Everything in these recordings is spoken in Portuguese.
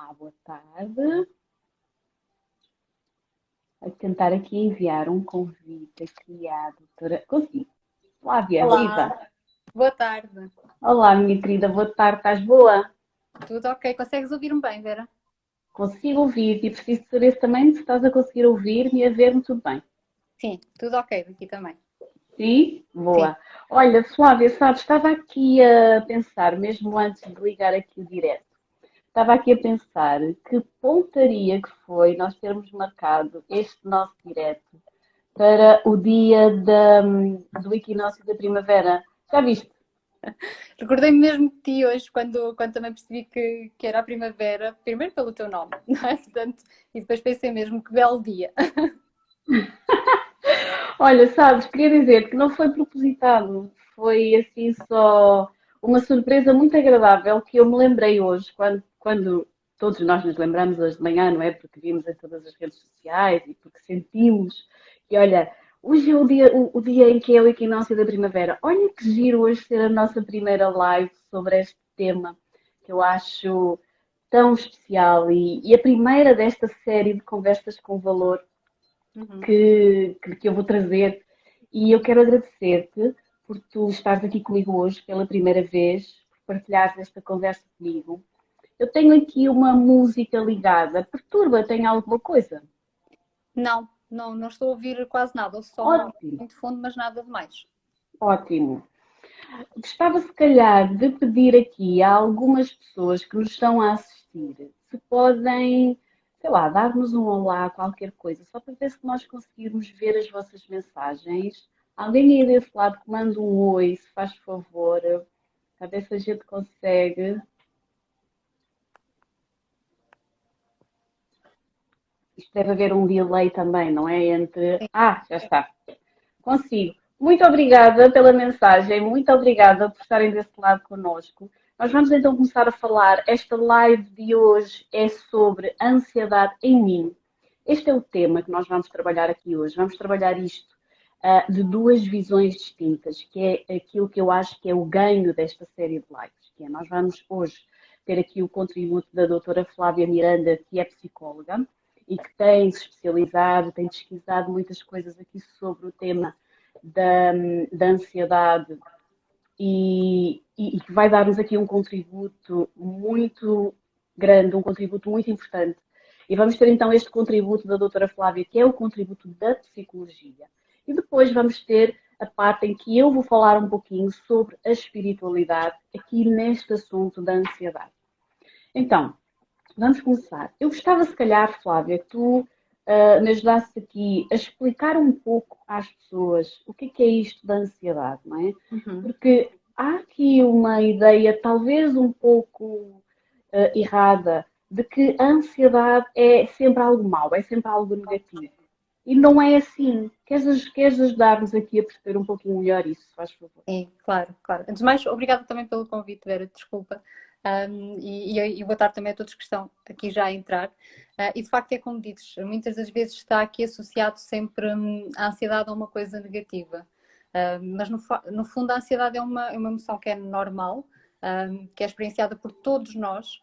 Olá, boa tarde. Vou tentar aqui enviar um convite aqui à doutora. Consegui. Flávia, viva! Olá, boa tarde. Olá, minha querida, boa tarde, estás boa? Tudo ok? Consegues ouvir-me bem, Vera? Consigo ouvir e preciso saber também se estás a conseguir ouvir-me e a ver-me tudo bem. Sim, tudo ok aqui também. Sim? Sim. Boa. Olha, Flávia, sabes, estava aqui a pensar, mesmo antes de ligar aqui o direto, estava aqui a pensar que pontaria que foi nós termos marcado este nosso direto para o dia do equinócio da primavera. Já viste? Recordei-me mesmo de ti hoje, quando também percebi que era a primavera, primeiro pelo teu nome, não é? Portanto, e depois pensei mesmo que belo dia. Olha, sabes, queria dizer que não foi propositado, foi assim só uma surpresa muito agradável que eu me lembrei hoje, quando todos nós nos lembramos hoje de manhã, não é? Porque vimos em todas as redes sociais e porque sentimos que, olha, hoje é o dia em que é o equinócio da primavera. Olha que giro hoje ser a nossa primeira live sobre este tema, que eu acho tão especial e a primeira desta série de conversas com valor Uhum. que eu vou trazer. E eu quero agradecer-te por tu estares aqui comigo hoje pela primeira vez, por partilhares esta conversa comigo. Eu tenho aqui uma música ligada. Perturba, tem alguma coisa? Não estou a ouvir quase nada. O som Ótimo, muito fundo, mas nada demais. ótimo. Gostava, se calhar, de pedir aqui a algumas pessoas que nos estão a assistir se podem, sei lá, dar-nos um olá, qualquer coisa, só para ver se nós conseguirmos ver as vossas mensagens. Alguém aí desse lado que manda um oi, se faz favor, para ver se a gente consegue. Isto deve haver um delay também, não é? Entre. Sim. Ah, já está. Consigo. Muito obrigada pela mensagem, muito obrigada por estarem desse lado connosco. Nós vamos então começar a falar. Esta live de hoje é sobre ansiedade em mim. Este é o tema que nós vamos trabalhar aqui hoje. Vamos trabalhar isto de duas visões distintas, que é aquilo que eu acho que é o ganho desta série de lives, que é nós vamos hoje ter aqui o contributo da doutora Flávia Miranda, que é psicóloga e que tem se especializado, tem pesquisado muitas coisas aqui sobre o tema da, da ansiedade e que vai dar-nos aqui um contributo muito grande, um contributo muito importante. E vamos ter então este contributo da doutora Flávia, que é o contributo da psicologia. E depois vamos ter a parte em que eu vou falar um pouquinho sobre a espiritualidade aqui neste assunto da ansiedade. Então, vamos começar. Eu gostava, se calhar, Flávia, que tu me ajudasses aqui a explicar um pouco às pessoas o que é isto da ansiedade, não é? Uhum. Porque há aqui uma ideia, talvez um pouco errada, de que a ansiedade é sempre algo mau, é sempre algo negativo. E não é assim. Queres ajudar-nos aqui a perceber um pouquinho melhor isso, faz favor? Sim, claro, claro. Antes de mais, obrigada também pelo convite, Vera, desculpa. E boa tarde também a todos que estão aqui já a entrar. E de facto é como dizes, muitas das vezes está aqui associado sempre a ansiedade a uma coisa negativa. Mas no fundo a ansiedade é uma emoção que é normal, que é experienciada por todos nós,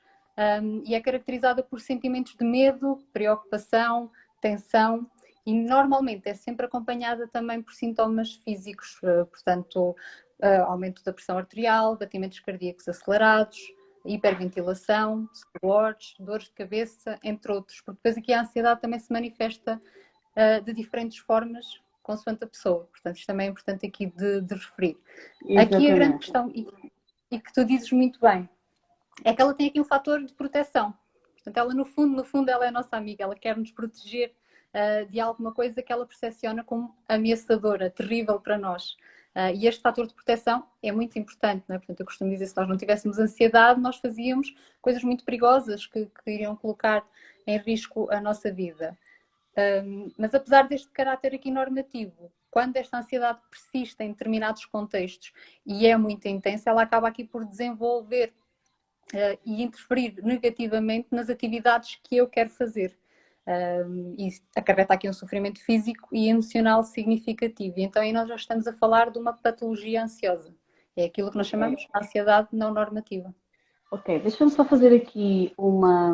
e é caracterizada por sentimentos de medo, preocupação, tensão. E normalmente é sempre acompanhada também por sintomas físicos, portanto, aumento da pressão arterial, batimentos cardíacos acelerados, hiperventilação, suores, dores de cabeça, entre outros. Porque depois aqui a ansiedade também se manifesta de diferentes formas, consoante a pessoa. Portanto, isto também é importante aqui de referir. Aqui a grande Exatamente. questão, e que tu dizes muito bem, é que ela tem aqui um fator de proteção. Portanto, ela no fundo, ela é a nossa amiga, ela quer nos proteger de alguma coisa que ela percepciona como ameaçadora, terrível para nós. E este fator de proteção é muito importante, não é? Portanto, eu costumo dizer, se nós não tivéssemos ansiedade, nós fazíamos coisas muito perigosas que iriam colocar em risco a nossa vida. Mas apesar deste caráter aqui normativo, quando esta ansiedade persiste em determinados contextos e é muito intensa, ela acaba aqui por desenvolver e interferir negativamente nas atividades que eu quero fazer. E acarreta aqui um sofrimento físico e emocional significativo. E então aí nós já estamos a falar de uma patologia ansiosa. É aquilo que nós chamamos de ansiedade não normativa. Ok, deixa-me só fazer aqui uma.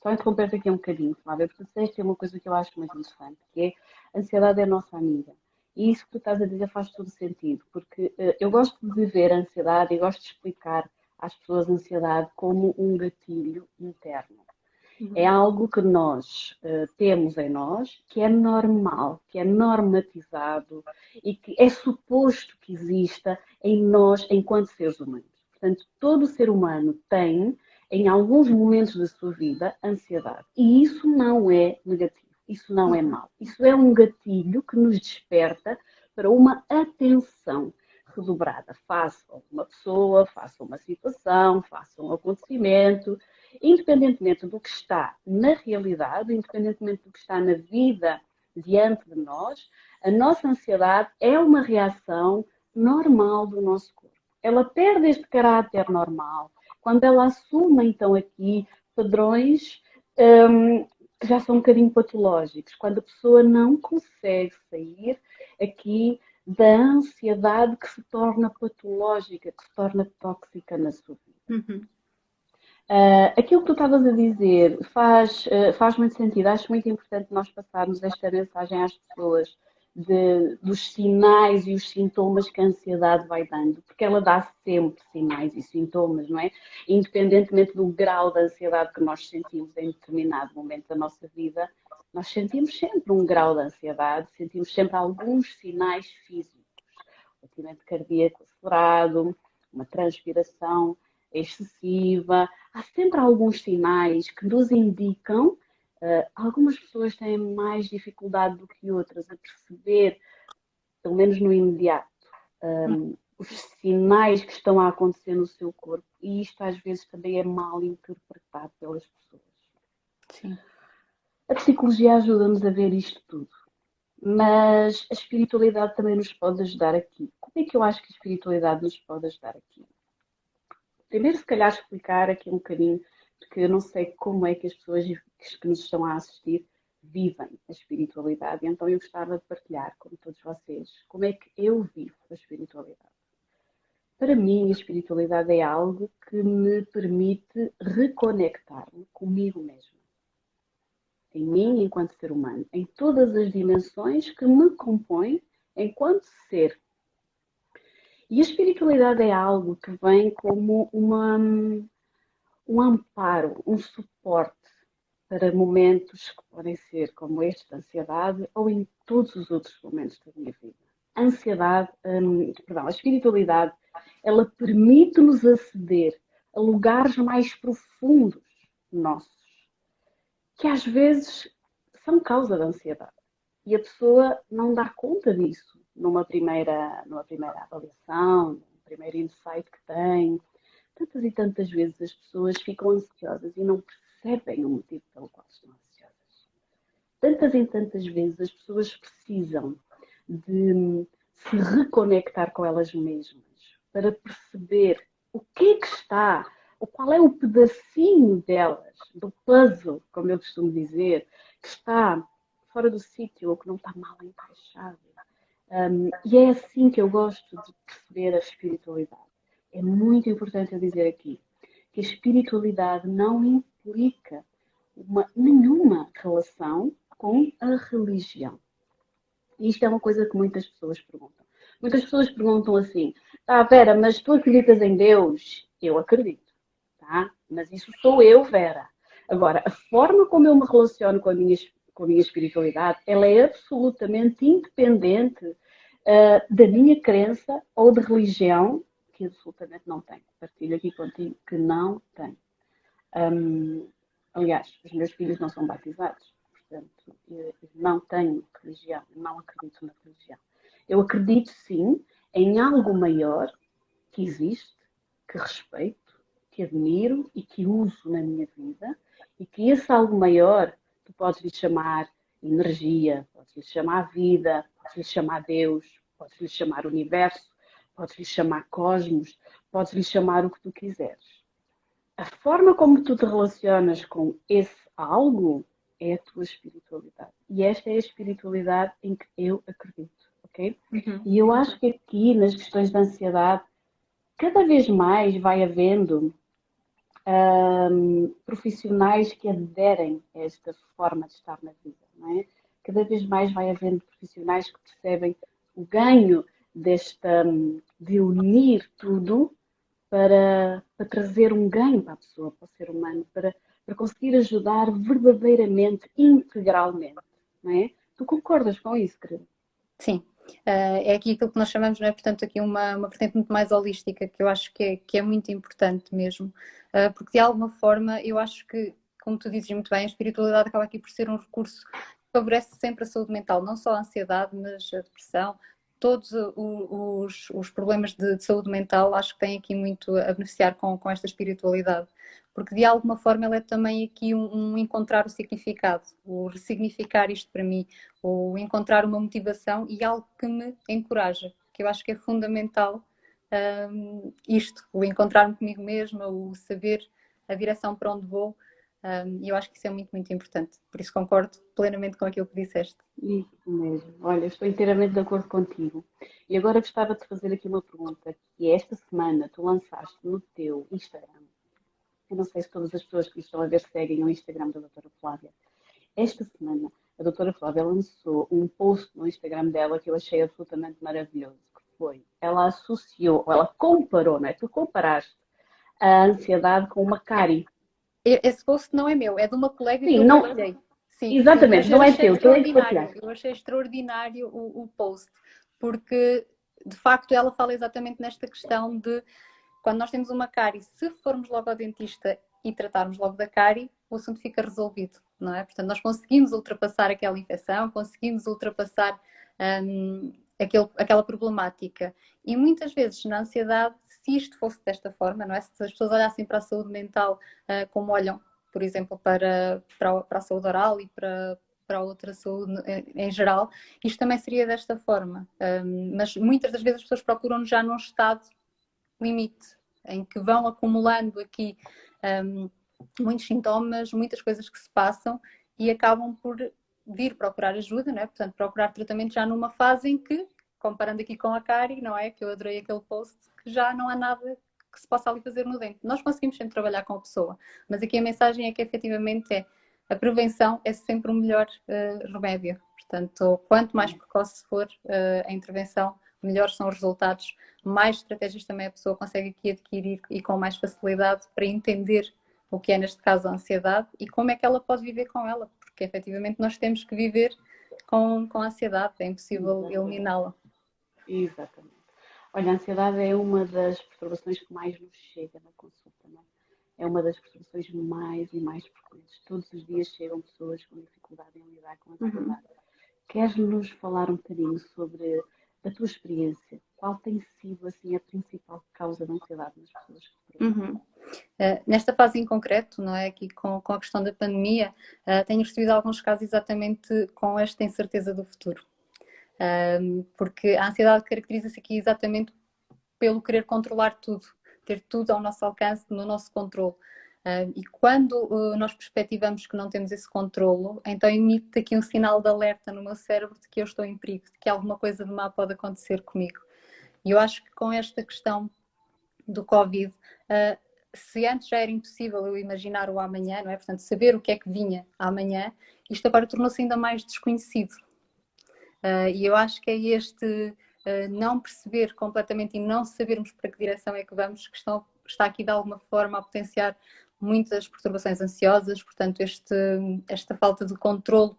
Só interromper-te aqui um bocadinho, Flávia, porque tu disseste uma coisa que eu acho muito interessante, que é a ansiedade é a nossa amiga. E isso que tu estás a dizer faz todo sentido, porque eu gosto de ver a ansiedade e gosto de explicar às pessoas a ansiedade como um gatilho interno. É Uhum. algo que nós temos em nós, que é normal, que é normatizado e que é suposto que exista em nós enquanto seres humanos. Portanto, todo ser humano tem, em alguns momentos da sua vida, ansiedade. E isso não é negativo, isso não é Uhum. mau. Isso é um gatilho que nos desperta para uma atenção redobrada face a uma pessoa, face a uma situação, face a um acontecimento, independentemente do que está na realidade, independentemente do que está na vida diante de nós, a nossa ansiedade é uma reação normal do nosso corpo. Ela perde este caráter normal quando ela assume, então, aqui padrões que já são um bocadinho patológicos, quando a pessoa não consegue sair aqui da ansiedade que se torna patológica, que se torna tóxica na sua vida. Uhum. Aquilo que tu estavas a dizer faz muito sentido. Acho muito importante nós passarmos esta mensagem às pessoas dos sinais e os sintomas que a ansiedade vai dando, porque ela dá sempre sinais e sintomas, não é? Independentemente do grau de ansiedade que nós sentimos em determinado momento da nossa vida, nós sentimos sempre um grau de ansiedade, sentimos sempre alguns sinais físicos. Batimento cardíaco acelerado, uma transpiração excessiva. Há sempre alguns sinais que nos indicam. Algumas pessoas têm mais dificuldade do que outras a perceber, pelo menos no imediato, os sinais que estão a acontecer no seu corpo, e isto às vezes também é mal interpretado pelas pessoas. Sim. A psicologia ajuda-nos a ver isto tudo, mas a espiritualidade também nos pode ajudar aqui. Como é que eu acho que a espiritualidade nos pode ajudar aqui? Primeiro, se calhar, explicar aqui um bocadinho, porque eu não sei como é que as pessoas que nos estão a assistir vivem a espiritualidade. Então, eu gostava de partilhar com todos vocês como é que eu vivo a espiritualidade. Para mim, a espiritualidade é algo que me permite reconectar-me comigo mesma, em mim enquanto ser humano, em todas as dimensões que me compõem enquanto ser. E a espiritualidade é algo que vem como um amparo, um suporte para momentos que podem ser como este de ansiedade ou em todos os outros momentos da minha vida. A ansiedade, perdão, a espiritualidade, ela permite-nos aceder a lugares mais profundos nossos, que às vezes são causa da ansiedade. E a pessoa não dá conta disso numa primeira avaliação, num primeiro insight que tem. Tantas e tantas vezes as pessoas ficam ansiosas e não percebem o motivo pelo qual estão ansiosas. Tantas e tantas vezes as pessoas precisam de se reconectar com elas mesmas para perceber o que é que está, ou qual é o pedacinho delas, do puzzle, como eu costumo dizer, que está fora do sítio ou que não está mal encaixado. E é assim que eu gosto de perceber a espiritualidade. É muito importante eu dizer aqui que a espiritualidade não implica nenhuma relação com a religião. E isto é uma coisa que muitas pessoas perguntam. Muitas pessoas perguntam assim: ah, Vera, mas tu acreditas em Deus? Eu acredito, tá? Mas isso sou eu, Vera. Agora, a forma como eu me relaciono com a minha espiritualidade, ela é absolutamente independente da minha crença ou de religião, que absolutamente não tenho. Partilho aqui contigo que não tenho. Aliás, os meus filhos não são batizados, portanto, eu não tenho religião, não acredito na religião. Eu acredito sim em algo maior que existe, que respeito, que admiro e que uso na minha vida, e que esse algo maior, tu podes lhe chamar energia, podes lhe chamar vida, podes lhe chamar Deus, podes lhe chamar universo, podes lhe chamar cosmos, podes lhe chamar o que tu quiseres. A forma como tu te relacionas com esse algo é a tua espiritualidade. E esta é a espiritualidade em que eu acredito, ok? Uhum. E eu acho que aqui, nas questões da ansiedade, cada vez mais vai havendo profissionais que aderem a esta forma de estar na vida, não é? Cada vez mais vai havendo profissionais que percebem o ganho de unir tudo para trazer um ganho para a pessoa, para o ser humano, para conseguir ajudar verdadeiramente, integralmente, não é? Tu concordas com isso, querido? Sim, é aqui aquilo que nós chamamos, não é? Portanto, aqui uma vertente muito mais holística, que eu acho que é muito importante mesmo, porque de alguma forma eu acho que, como tu dizes muito bem, a espiritualidade acaba aqui por ser um recurso que favorece sempre a saúde mental, não só a ansiedade, mas a depressão, todos os problemas de saúde mental, acho que têm aqui muito a beneficiar com esta espiritualidade. Porque de alguma forma ela é também aqui um encontrar o significado, o ressignificar isto para mim, ou encontrar uma motivação e algo que me encoraja, que eu acho que é fundamental isto, o encontrar-me comigo mesma, o saber a direção para onde vou, e eu acho que isso é muito, muito importante. Por isso concordo plenamente com aquilo que disseste. Isso mesmo. Olha, estou inteiramente de acordo contigo. E agora gostava de fazer aqui uma pergunta, que é, esta semana tu lançaste no teu Instagram, eu não sei se todas as pessoas que me estão a ver seguem o Instagram da doutora Flávia. Esta semana, a doutora Flávia lançou um post no Instagram dela que eu achei absolutamente maravilhoso, que foi, ela associou, ou ela comparou, não é? Tu comparaste a ansiedade com uma cárie. Esse post não é meu, é de uma colega que Sim, eu não, partilhei. Sim, sim, exatamente, mas eu não é achei teu, tu é que extraordinário. partilhaste. Eu achei extraordinário o post, porque de facto ela fala exatamente nesta questão de quando nós temos uma cárie, se formos logo ao dentista e tratarmos logo da cárie, o assunto fica resolvido, não é? Portanto, nós conseguimos ultrapassar aquela infecção, conseguimos ultrapassar aquela problemática. E muitas vezes na ansiedade, se isto fosse desta forma, não é? Se as pessoas olhassem para a saúde mental como olham, por exemplo, para a saúde oral e para a outra saúde em geral, isto também seria desta forma. Mas muitas das vezes as pessoas procuram já num estado limite, em que vão acumulando aqui muitos sintomas, muitas coisas que se passam e acabam por vir procurar ajuda, não é? Portanto, procurar tratamento já numa fase em que, comparando aqui com a cárie, não é? Que eu adorei aquele post, que já não há nada que se possa ali fazer no dente. Nós conseguimos sempre trabalhar com a pessoa, mas aqui a mensagem é que efetivamente a prevenção é sempre o melhor remédio. Portanto, quanto mais precoce for a intervenção, melhores são os resultados, mais estratégias também a pessoa consegue aqui adquirir e com mais facilidade para entender o que é, neste caso, a ansiedade e como é que ela pode viver com ela, porque efetivamente nós temos que viver com a ansiedade, é impossível eliminá-la. Exatamente. Olha, a ansiedade é uma das perturbações que mais nos chega na consulta, não é? É uma das perturbações mais e mais frequentes. Todos os dias chegam pessoas com dificuldade em lidar com a ansiedade. Queres-nos falar um bocadinho sobre a tua experiência? Qual tem sido, assim, a principal causa de ansiedade nas pessoas que procuram? Nesta fase em concreto, não é? Aqui com a questão da pandemia, tenho recebido alguns casos exatamente com esta incerteza do futuro. Porque a ansiedade caracteriza-se aqui exatamente pelo querer controlar tudo, ter tudo ao nosso alcance, no nosso controle. E quando nós perspectivamos que não temos esse controlo, então emite aqui um sinal de alerta no meu cérebro de que eu estou em perigo, de que alguma coisa de mal pode acontecer comigo. E eu acho que com esta questão do Covid, se antes já era impossível eu imaginar o amanhã, não é? Portanto, saber o que é que vinha amanhã, isto agora tornou-se ainda mais desconhecido. E eu acho que é este não perceber completamente e não sabermos para que direção é que vamos, que está aqui de alguma forma a potenciar muitas perturbações ansiosas, portanto, esta falta de controlo,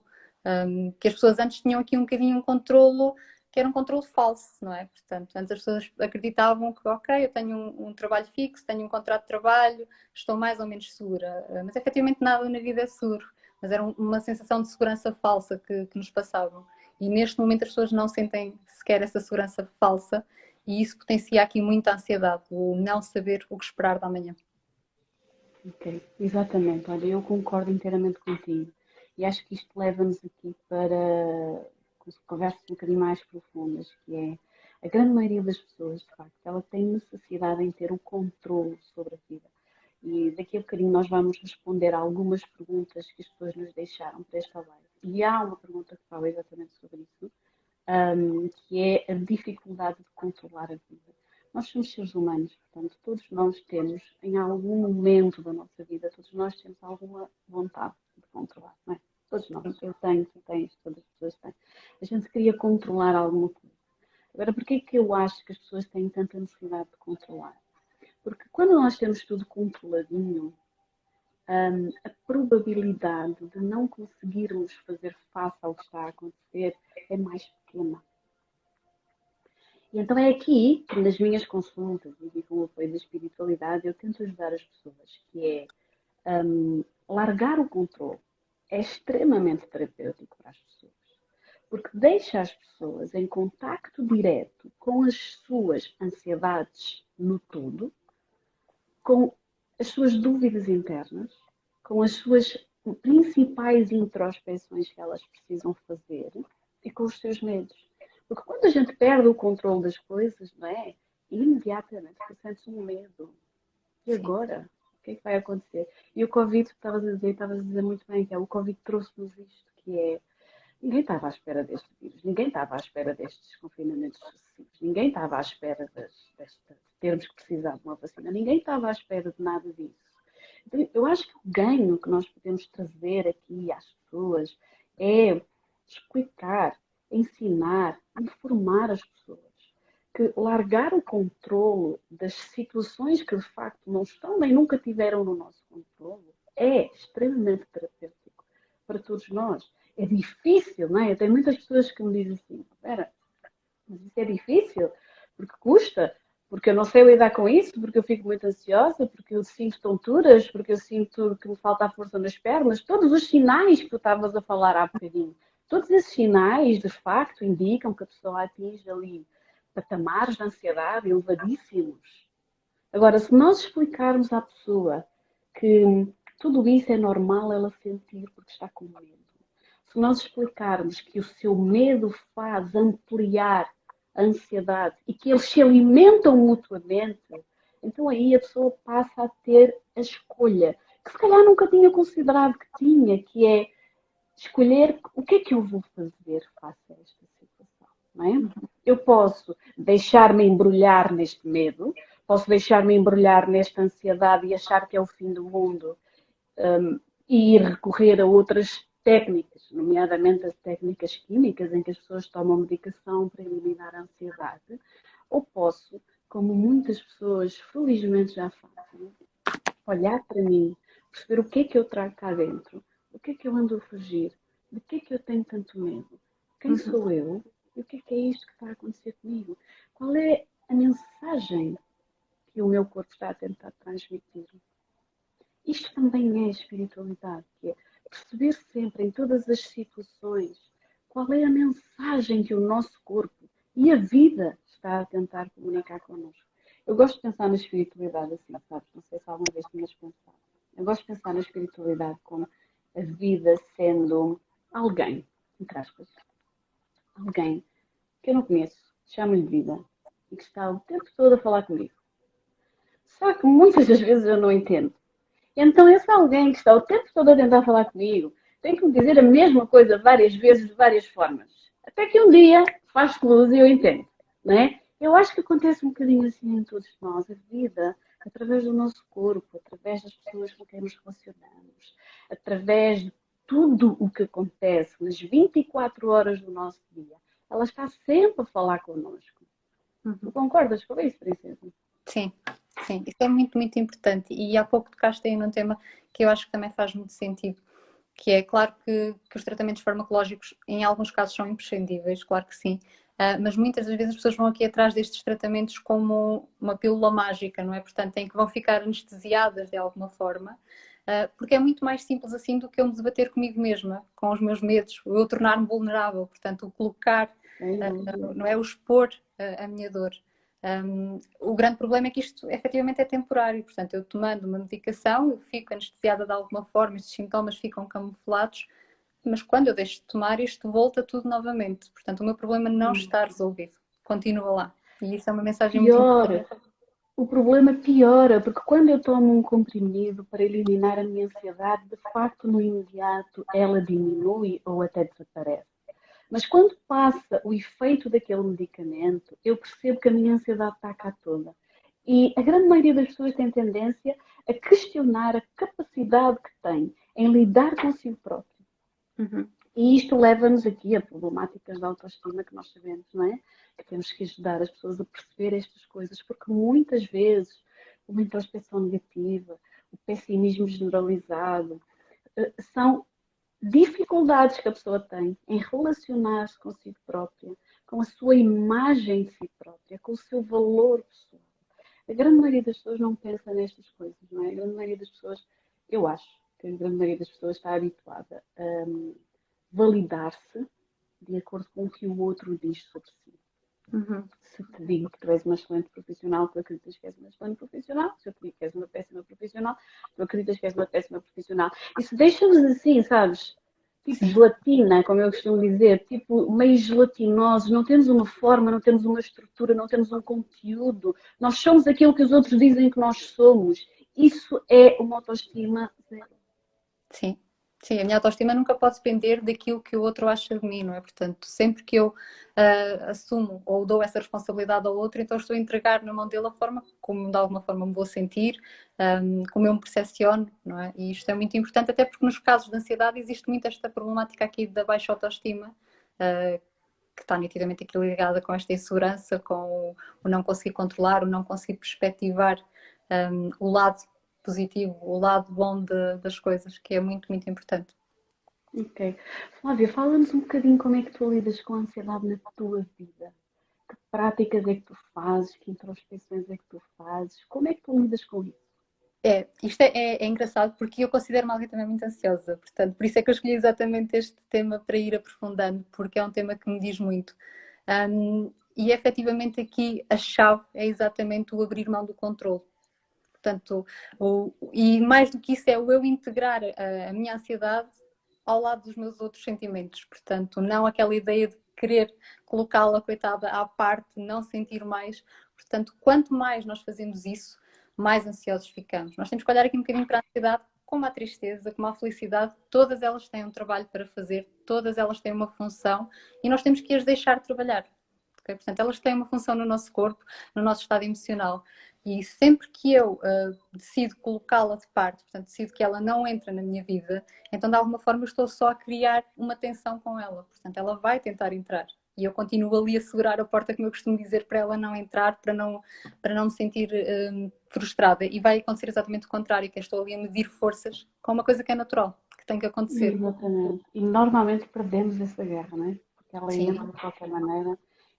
que as pessoas antes tinham aqui um bocadinho um controlo que era um controle falso, não é? Portanto, antes as pessoas acreditavam que, ok, eu tenho um trabalho fixo, tenho um contrato de trabalho, estou mais ou menos segura, mas efetivamente nada na vida é seguro, mas era uma sensação de segurança falsa que nos passavam. E neste momento as pessoas não sentem sequer essa segurança falsa e isso potencia aqui muita ansiedade, o não saber o que esperar da manhã. Ok, exatamente. Olha, eu concordo inteiramente contigo. E acho que isto leva-nos aqui para conversas um bocadinho mais profundas, que é a grande maioria das pessoas, de facto, ela tem necessidade em ter um controle sobre a vida. E daqui a bocadinho nós vamos responder a algumas perguntas que as pessoas nos deixaram para esta live. E há uma pergunta que fala exatamente sobre isso, que é a dificuldade de controlar a vida. Nós somos seres humanos, portanto, todos nós temos, em algum momento da nossa vida, todos nós temos alguma vontade de controlar, não é? Todos nós. Eu tenho, tu tens, todas as pessoas têm. A gente queria controlar alguma coisa. Agora, porquê que eu acho que as pessoas têm tanta necessidade de controlar? Porque quando nós temos tudo controladinho, a probabilidade de não conseguirmos fazer face ao que está a acontecer é mais pequena. E então é aqui que nas minhas consultas e com o apoio da espiritualidade eu tento ajudar as pessoas, que é largar o controle. É extremamente terapêutico para as pessoas, porque deixa as pessoas em contacto direto com as suas ansiedades no todo, com as suas dúvidas internas, com as suas principais introspecções que elas precisam fazer e com os seus medos. Porque quando a gente perde o controle das coisas, não é? Imediatamente você sente um medo. E agora? O que é que vai acontecer? E o Covid, estavas a dizer muito bem, que é o Covid trouxe-nos isto, que é ninguém estava à espera deste vírus, ninguém estava à espera destes confinamentos sucessivos, ninguém estava à espera de termos que precisar de uma vacina, ninguém estava à espera de nada disso. Então, eu acho que o ganho que nós podemos trazer aqui às pessoas é explicar, ensinar, informar as pessoas que largar o controlo das situações que de facto não estão nem nunca tiveram no nosso controlo é extremamente terapêutico para todos nós. É difícil, não é? Eu tenho muitas pessoas que me dizem assim, espera, mas isso é difícil, porque custa, porque eu não sei lidar com isso, porque eu fico muito ansiosa, porque eu sinto tonturas, porque eu sinto que me falta a força nas pernas, todos os sinais que tu estavas a falar há bocadinho, todos esses sinais, de facto, indicam que a pessoa atinge ali patamares de ansiedade elevadíssimos. Agora, se nós explicarmos à pessoa que tudo isso é normal ela sentir porque está com medo, se nós explicarmos que o seu medo faz ampliar a ansiedade e que eles se alimentam mutuamente, então aí a pessoa passa a ter a escolha, que se calhar nunca tinha considerado que tinha, que é escolher o que é que eu vou fazer face a esta situação, não é? Eu posso deixar-me embrulhar neste medo, posso deixar-me embrulhar nesta ansiedade e achar que é o fim do mundo e ir recorrer a outras técnicas, nomeadamente as técnicas químicas, em que as pessoas tomam medicação para eliminar a ansiedade, ou posso, como muitas pessoas felizmente já fazem, olhar para mim, perceber o que é que eu trago cá dentro, o que é que eu ando a fugir, de que é que eu tenho tanto medo, quem sou eu e o que é isto que está a acontecer comigo, qual é a mensagem que o meu corpo está a tentar transmitir. Isto também é espiritualidade, que é perceber sempre em todas as situações qual é a mensagem que o nosso corpo e a vida está a tentar comunicar connosco. Eu gosto de pensar na espiritualidade assim, sabes? Não sei se alguma vez tinhas pensado. Eu gosto de pensar na espiritualidade como a vida sendo alguém, entre aspas, alguém que eu não conheço, chamo-lhe vida, e que está o tempo todo a falar comigo. Só que muitas das vezes eu não entendo. Então, esse alguém que está o tempo todo a tentar falar comigo tem que me dizer a mesma coisa várias vezes, de várias formas. Até que um dia faz luz e eu entendo. Não é? Eu acho que acontece um bocadinho assim em todos nós. A vida, através do nosso corpo, através das pessoas com quem nos relacionamos, através de tudo o que acontece nas 24 horas do nosso dia, ela está sempre a falar connosco. Tu concordas com isso, princesa? Sim, sim, isso é muito, muito importante. E há pouco tocaste aí num tema que eu acho que também faz muito sentido, que é claro que os tratamentos farmacológicos em alguns casos são imprescindíveis, claro que sim, mas muitas das vezes as pessoas vão aqui atrás destes tratamentos como uma pílula mágica, não é? Portanto, em que vão ficar anestesiadas de alguma forma, porque é muito mais simples assim do que eu me debater comigo mesma, com os meus medos, eu tornar-me vulnerável, portanto, o colocar, não é o expor a minha dor. O grande problema é que isto efetivamente é temporário, portanto eu tomando uma medicação, eu fico anestesiada de alguma forma, estes sintomas ficam camuflados, mas quando eu deixo de tomar isto volta tudo novamente, portanto o meu problema não está resolvido, continua lá, e isso é uma mensagem muito Pior, importante. o problema piora, porque quando eu tomo um comprimido para eliminar a minha ansiedade, de facto no imediato ela diminui ou até desaparece. Mas quando passa o efeito daquele medicamento, eu percebo que a minha ansiedade está cá toda. E a grande maioria das pessoas tem tendência a questionar a capacidade que tem em lidar consigo próprio. Uhum. E isto leva-nos aqui a problemáticas da autoestima que nós sabemos, não é? Que temos que ajudar as pessoas a perceber estas coisas, porque muitas vezes uma introspeção negativa, o pessimismo generalizado, são dificuldades que a pessoa tem em relacionar-se consigo própria, com a sua imagem de si própria, com o seu valor pessoal. A grande maioria das pessoas não pensa nestas coisas, não é? A grande maioria das pessoas, eu acho que a grande maioria das pessoas está habituada a validar-se de acordo com o que o outro diz sobre si. Uhum. Se te digo que tu és uma excelente profissional, tu acreditas que és uma excelente profissional. Se eu te digo que és uma péssima profissional, tu acreditas que és uma péssima profissional. Isso deixa-nos assim, sabes? Tipo Sim. gelatina, como eu costumo dizer, tipo meio gelatinosos, não temos uma forma, não temos uma estrutura, não temos um conteúdo. Nós somos aquilo que os outros dizem que nós somos. Isso é uma autoestima zero. Sim. Sim, a minha autoestima nunca pode depender daquilo que o outro acha de mim, não é? Portanto, sempre que eu assumo ou dou essa responsabilidade ao outro, então estou a entregar na mão dele a forma como de alguma forma me vou sentir, como eu me percepciono, não é? E isto é muito importante, até porque nos casos de ansiedade existe muito esta problemática aqui da baixa autoestima, que está nitidamente aqui ligada com esta insegurança, com o não conseguir controlar, o não conseguir perspectivar o lado positivo, o lado bom das coisas, que é muito, muito importante. Ok. Flávia, fala-nos um bocadinho como é que tu lidas com a ansiedade na tua vida. Que práticas é que tu fazes? Que introspecções é que tu fazes? Como é que tu lidas com isso? Isto é engraçado porque eu considero-me alguém também muito ansiosa, portanto, por isso é que eu escolhi exatamente este tema para ir aprofundando, porque é um tema que me diz muito. E efetivamente aqui a chave é exatamente o abrir mão do controle. Portanto, e mais do que isso é o eu integrar a minha ansiedade ao lado dos meus outros sentimentos. Portanto, não aquela ideia de querer colocá-la, coitada, à parte, não sentir mais. Portanto, quanto mais nós fazemos isso, mais ansiosos ficamos. Nós temos que olhar aqui um bocadinho para a ansiedade como a tristeza, como a felicidade. Todas elas têm um trabalho para fazer, todas elas têm uma função e nós temos que as deixar trabalhar. Okay? Portanto, elas têm uma função no nosso corpo, no nosso estado emocional. E sempre que eu decido colocá-la de parte, portanto, decido que ela não entra na minha vida, então de alguma forma eu estou só a criar uma tensão com ela. Portanto, ela vai tentar entrar. E eu continuo ali a segurar a porta, como eu costumo dizer, para ela não entrar, para não me sentir frustrada. E vai acontecer exatamente o contrário, que eu estou ali a medir forças com uma coisa que é natural, que tem que acontecer. Exatamente. E normalmente perdemos essa guerra, não é? Porque ela entra Sim. de qualquer maneira,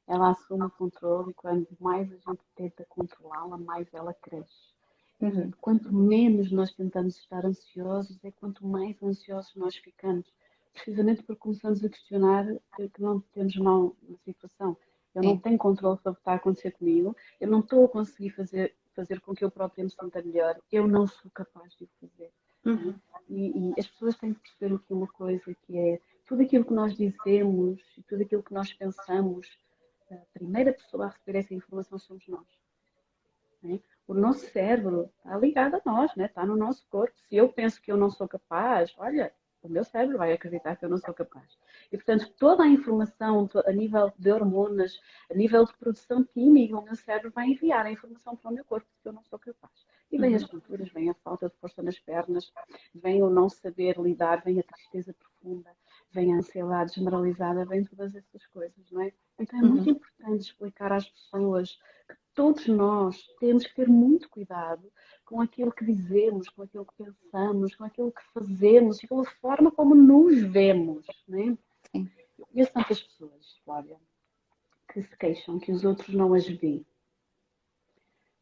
ela assume o controle e quando mais a gente tenta controlá-la, mais ela cresce. E Uhum. quanto menos nós tentamos estar ansiosos, é quanto mais ansiosos nós ficamos. Precisamente porque começamos a questionar que não temos mão na situação. Eu não Sim. tenho controle sobre o que está a acontecer comigo, eu não estou a conseguir fazer com que eu própria me sinta melhor, eu não sou capaz de o fazer. Uhum. E as pessoas têm que perceber aqui uma coisa que é tudo aquilo que nós dizemos e tudo aquilo que nós pensamos, a primeira pessoa a receber essa informação somos nós. Né? O nosso cérebro está ligado a nós, né? Está no nosso corpo. Se eu penso que eu não sou capaz, olha, o meu cérebro vai acreditar que eu não sou capaz. E, portanto, toda a informação a nível de hormonas, a nível de produção química, o meu cérebro vai enviar a informação para o meu corpo que eu não sou capaz. E vem as Uhum. tonturas, vem a falta de força nas pernas, vem o não saber lidar, vem a tristeza profunda, vem a ansiedade generalizada, vem todas essas coisas, não é? Então é muito Uhum. importante explicar às pessoas que todos nós temos que ter muito cuidado com aquilo que dizemos, com aquilo que pensamos, com aquilo que fazemos e com a forma como nos vemos, né? Sim. Eu conheço tantas pessoas, Flávia, que se queixam que os outros não as veem.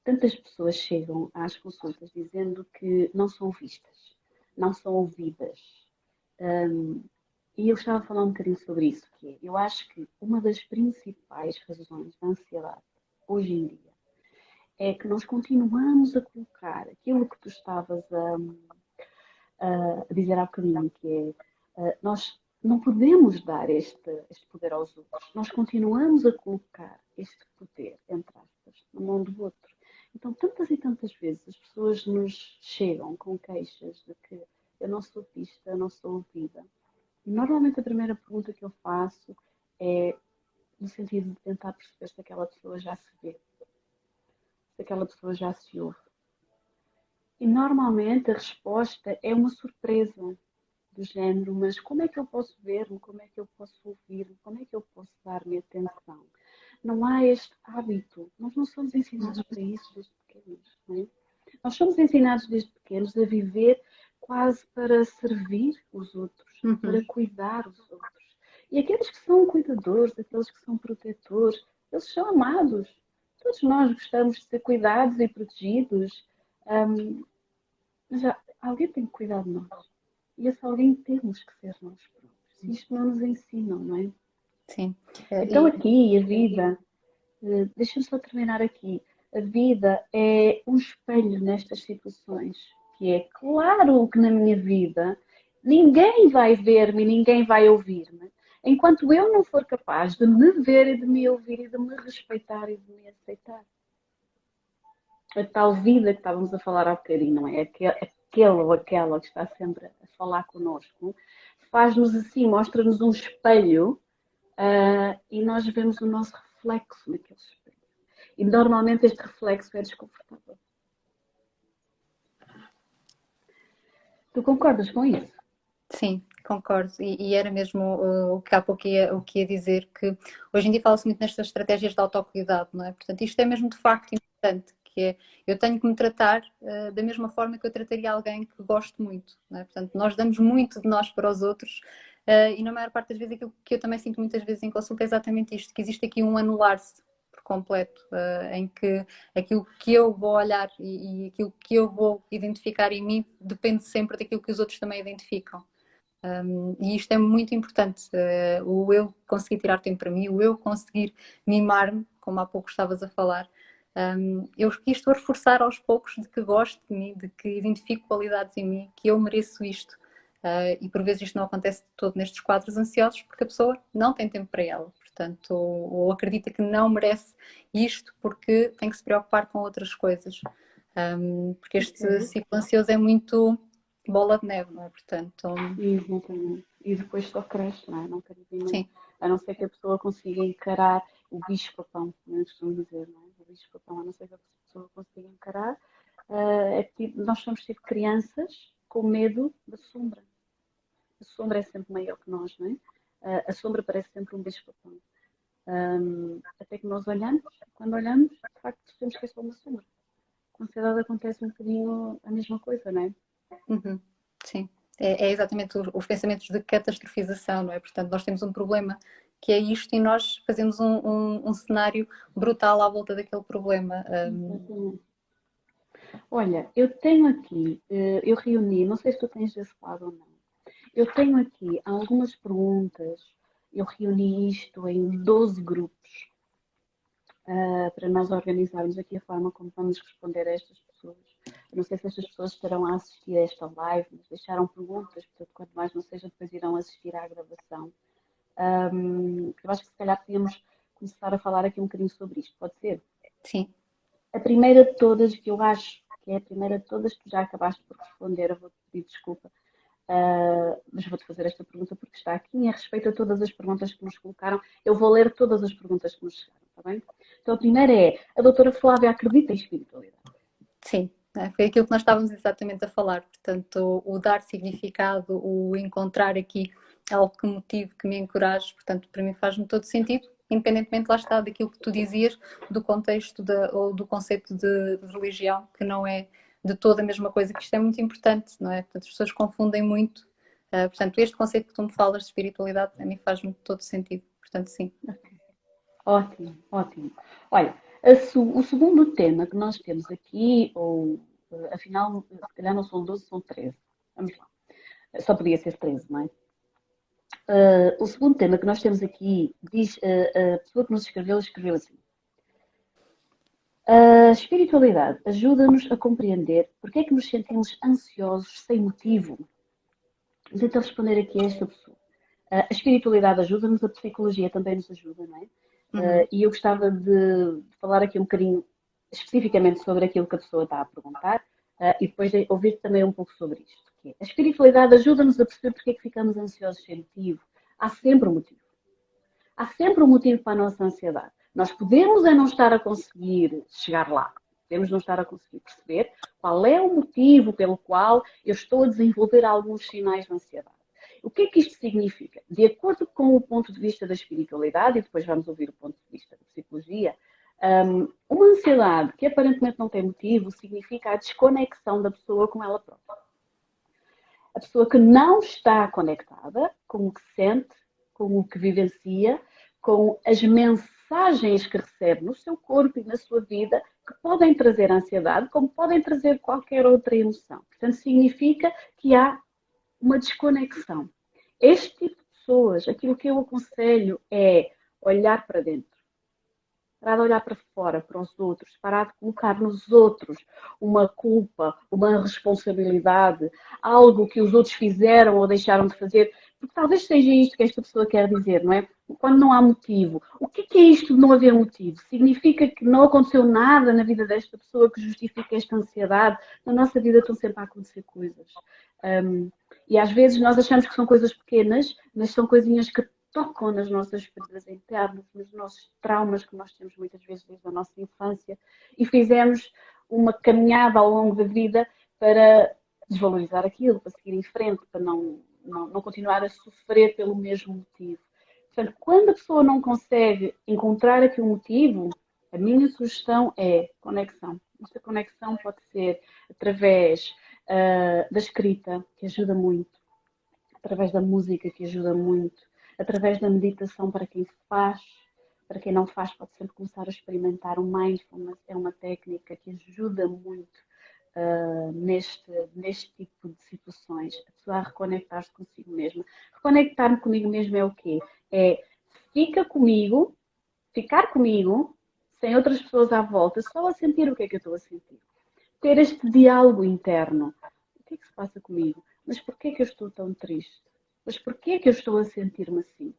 Tantas pessoas chegam às consultas dizendo que não são vistas, não são ouvidas. E eu estava a falar um bocadinho sobre isso, que é, eu acho que uma das principais razões da ansiedade hoje em dia é que nós continuamos a colocar aquilo que tu estavas a dizer há bocadinho, que é nós não podemos dar este poder aos outros. Nós continuamos a colocar este poder, entre aspas, na mão do outro. Então, tantas e tantas vezes as pessoas nos chegam com queixas de que eu não sou vista, eu não sou ouvida. E normalmente a primeira pergunta que eu faço é no sentido de tentar perceber se aquela pessoa já se vê, se aquela pessoa já se ouve. E normalmente a resposta é uma surpresa do género, mas como é que eu posso ver-me, como é que eu posso ouvir-me, como é que eu posso dar-me atenção? Não há este hábito, nós não somos ensinados para isso desde pequenos, não é? Nós somos ensinados desde pequenos a viver quase para servir os outros, para cuidar os outros. E aqueles que são cuidadores, aqueles que são protetores, eles são amados. Todos nós gostamos de ser cuidados e protegidos, mas alguém tem que cuidar de nós. E esse alguém temos que ser nós próprios. Isto não nos ensinam, não é? Sim. Então aqui a vida, deixa-me só terminar aqui. A vida é um espelho nestas situações, que é claro que na minha vida ninguém vai ver-me, ninguém vai ouvir-me, enquanto eu não for capaz de me ver e de me ouvir e de me respeitar e de me aceitar. A tal vida que estávamos a falar há bocadinho, não é? Aquele ou aquela que está sempre a falar connosco, faz-nos assim, mostra-nos um espelho e nós vemos o nosso reflexo naquele espelho. E normalmente este reflexo é desconfortável. Tu concordas com isso? Sim, concordo. E era mesmo o que há pouco o que ia dizer, que hoje em dia fala-se muito nestas estratégias de autocuidado, não é? Portanto, isto é mesmo de facto importante, que é, eu tenho que me tratar da mesma forma que eu trataria alguém que gosto muito, não é? Portanto, nós damos muito de nós para os outros e na maior parte das vezes aquilo que eu também sinto muitas vezes em consulta é exatamente isto, que existe aqui um anular-se por completo, em que aquilo que eu vou olhar e aquilo que eu vou identificar em mim depende sempre daquilo que os outros também identificam. E isto é muito importante, o eu conseguir tirar tempo para mim, o eu conseguir mimar-me, como há pouco estavas a falar. Eu estou a reforçar aos poucos de que gosto de mim, de que identifico qualidades em mim, que eu mereço isto. E por vezes isto não acontece todo nestes quadros ansiosos porque a pessoa não tem tempo para ela. Portanto, ou acredita que não merece isto porque tem que se preocupar com outras coisas. Porque este ciclo ansioso é muito bola de neve, não é? Portanto, Exatamente. E depois só cresce, não é? Não sim. A não ser que a pessoa consiga encarar o bicho-papão, como eu costumo dizer, não é? O bicho-papão, a não ser que a pessoa consiga encarar. Nós somos tipo crianças com medo da sombra. A sombra é sempre maior que nós, não é? A sombra parece sempre um bicho-papão. Até que nós olhamos, quando olhamos, de facto, temos que é só uma sombra. Com a ansiedade acontece um bocadinho a mesma coisa, não é? Sim, é exatamente os pensamentos de catastrofização, não é? Portanto, nós temos um problema que é isto e nós fazemos um cenário brutal à volta daquele problema. Exatamente. Olha, eu tenho aqui, eu reuni, não sei se tu tens desse lado ou não, eu tenho aqui algumas perguntas, eu reuni isto em 12 grupos, para nós organizarmos aqui a forma como vamos responder a estas pessoas. Eu não sei se estas pessoas estarão a assistir a esta live, mas deixaram perguntas, portanto, quanto mais não seja, depois irão assistir à gravação. Eu acho que se calhar podíamos começar a falar aqui um bocadinho sobre isto, pode ser? Sim. A primeira de todas, que eu acho que é a primeira de todas, tu já acabaste por responder, eu vou-te pedir desculpa, mas vou-te fazer esta pergunta porque está aqui e a respeito a todas as perguntas que nos colocaram. Eu vou ler todas as perguntas que nos chegaram, está bem? Então a primeira é, a doutora Flávia acredita em espiritualidade? Sim, foi aquilo que nós estávamos exatamente a falar. Portanto, o dar significado, o encontrar aqui algo que me motive, que me encoraje, portanto, para mim faz-me todo sentido, independentemente, lá está, daquilo que tu dizias, do contexto ou do conceito de religião, que não é de toda a mesma coisa, que isto é muito importante, não é? Portanto, as pessoas confundem muito. Portanto, este conceito que tu me falas de espiritualidade, a mim faz-me todo sentido. Portanto, sim. Ótimo, ótimo. Olha, o segundo tema que nós temos aqui, ou afinal, se calhar não são 12, são 13. Vamos lá. Só podia ser 13, não é? O segundo tema que nós temos aqui diz, a pessoa que nos escreveu assim. A espiritualidade ajuda-nos a compreender porque é que nos sentimos ansiosos sem motivo. Vou tentar responder aqui a esta pessoa. A espiritualidade ajuda-nos, a psicologia também nos ajuda, não é? E eu gostava de falar aqui um bocadinho especificamente sobre aquilo que a pessoa está a perguntar e depois de ouvir também um pouco sobre isto. Que é, a espiritualidade ajuda-nos a perceber porque é que ficamos ansiosos sem motivo. Há sempre um motivo. há sempre um motivo para a nossa ansiedade. Nós podemos não estar a conseguir chegar lá. Podemos não estar a conseguir perceber qual é o motivo pelo qual eu estou a desenvolver alguns sinais de ansiedade. O que é que isto significa? De acordo com o ponto de vista da espiritualidade, e depois vamos ouvir o ponto de vista da psicologia, uma ansiedade que aparentemente não tem motivo significa a desconexão da pessoa com ela própria. A pessoa que não está conectada com o que sente, com o que vivencia, com as mensagens que recebe no seu corpo e na sua vida, que podem trazer ansiedade, como podem trazer qualquer outra emoção. Portanto, significa que há uma desconexão. Este tipo de pessoas, aquilo que eu aconselho é olhar para dentro. Parar de olhar para fora, para os outros, parar de colocar nos outros uma culpa, uma responsabilidade, algo que os outros fizeram ou deixaram de fazer, porque talvez seja isto que esta pessoa quer dizer, não é? Quando não há motivo. O que é isto de não haver motivo? Significa que não aconteceu nada na vida desta pessoa que justifique esta ansiedade? Na nossa vida estão sempre a acontecer coisas. E às vezes nós achamos que são coisas pequenas, mas são coisinhas que tocam nas nossas feridas internas, nos nossos traumas que nós temos muitas vezes desde a nossa infância e fizemos uma caminhada ao longo da vida para desvalorizar aquilo, para seguir em frente, para não continuar a sofrer pelo mesmo motivo. Portanto, quando a pessoa não consegue encontrar aqui um motivo, a minha sugestão é conexão. Esta conexão pode ser através da escrita, que ajuda muito, através da música, que ajuda muito, através da meditação para quem faz, para quem não faz, pode sempre começar a experimentar. O mindfulness é uma técnica que ajuda muito neste tipo de situações, a pessoa a reconectar-se consigo mesma. Reconectar-me comigo mesmo é o quê? É ficar comigo, sem outras pessoas à volta, só a sentir o que é que eu estou a sentir. Ter este diálogo interno. O que é que se passa comigo? Mas porquê é que eu estou tão triste? Mas porquê é que eu estou a sentir-me assim?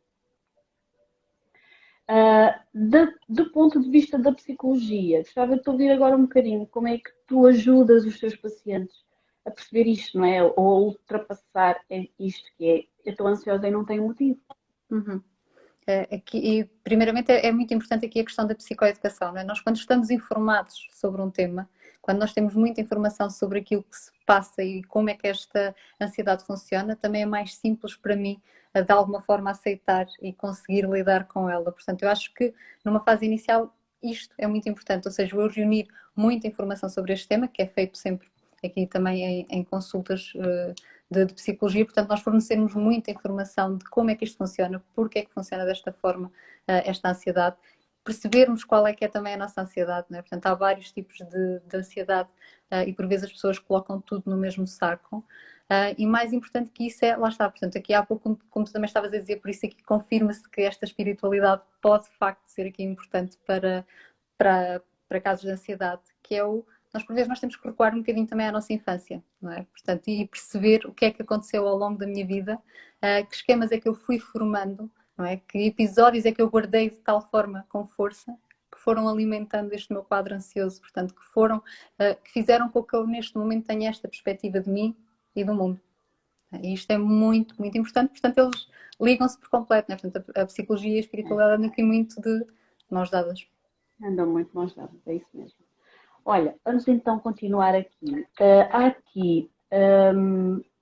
Do ponto de vista da psicologia, gostava de te ouvir agora um bocadinho como é que tu ajudas os teus pacientes a perceber isto, não é? Ou a ultrapassar isto que é, eu estou ansiosa e não tenho motivo. Uhum. Aqui, primeiramente, é muito importante aqui a questão da psicoeducação, não é? Nós, quando estamos informados sobre um tema, quando nós temos muita informação sobre aquilo que se passa e como é que esta ansiedade funciona, também é mais simples para mim, de alguma forma, aceitar e conseguir lidar com ela. Portanto, eu acho que numa fase inicial isto é muito importante, ou seja, eu reunir muita informação sobre este tema, que é feito sempre aqui também em consultas de psicologia, portanto nós fornecermos muita informação de como é que isto funciona, porque é que funciona desta forma esta ansiedade, percebermos qual é que é também a nossa ansiedade, não é? Portanto há vários tipos de ansiedade e por vezes as pessoas colocam tudo no mesmo saco. E mais importante que isso é, lá está, portanto aqui há pouco, como tu também estavas a dizer, por isso aqui confirma-se que esta espiritualidade pode de facto ser aqui importante para casos de ansiedade, que é nós por vezes nós temos que recuar um bocadinho também à nossa infância, não é? Portanto, e perceber o que é que aconteceu ao longo da minha vida, que esquemas é que eu fui formando, não é? Que episódios é que eu guardei de tal forma com força que foram alimentando este meu quadro ansioso, portanto, que fizeram com que eu neste momento tenha esta perspectiva de mim e do mundo. E isto é muito, muito importante, portanto, eles ligam-se por completo, não é? Portanto, a psicologia e a espiritualidade andam aqui muito de mãos dadas. Andam muito mãos dadas, é isso mesmo. Olha, vamos então continuar aqui. Há aqui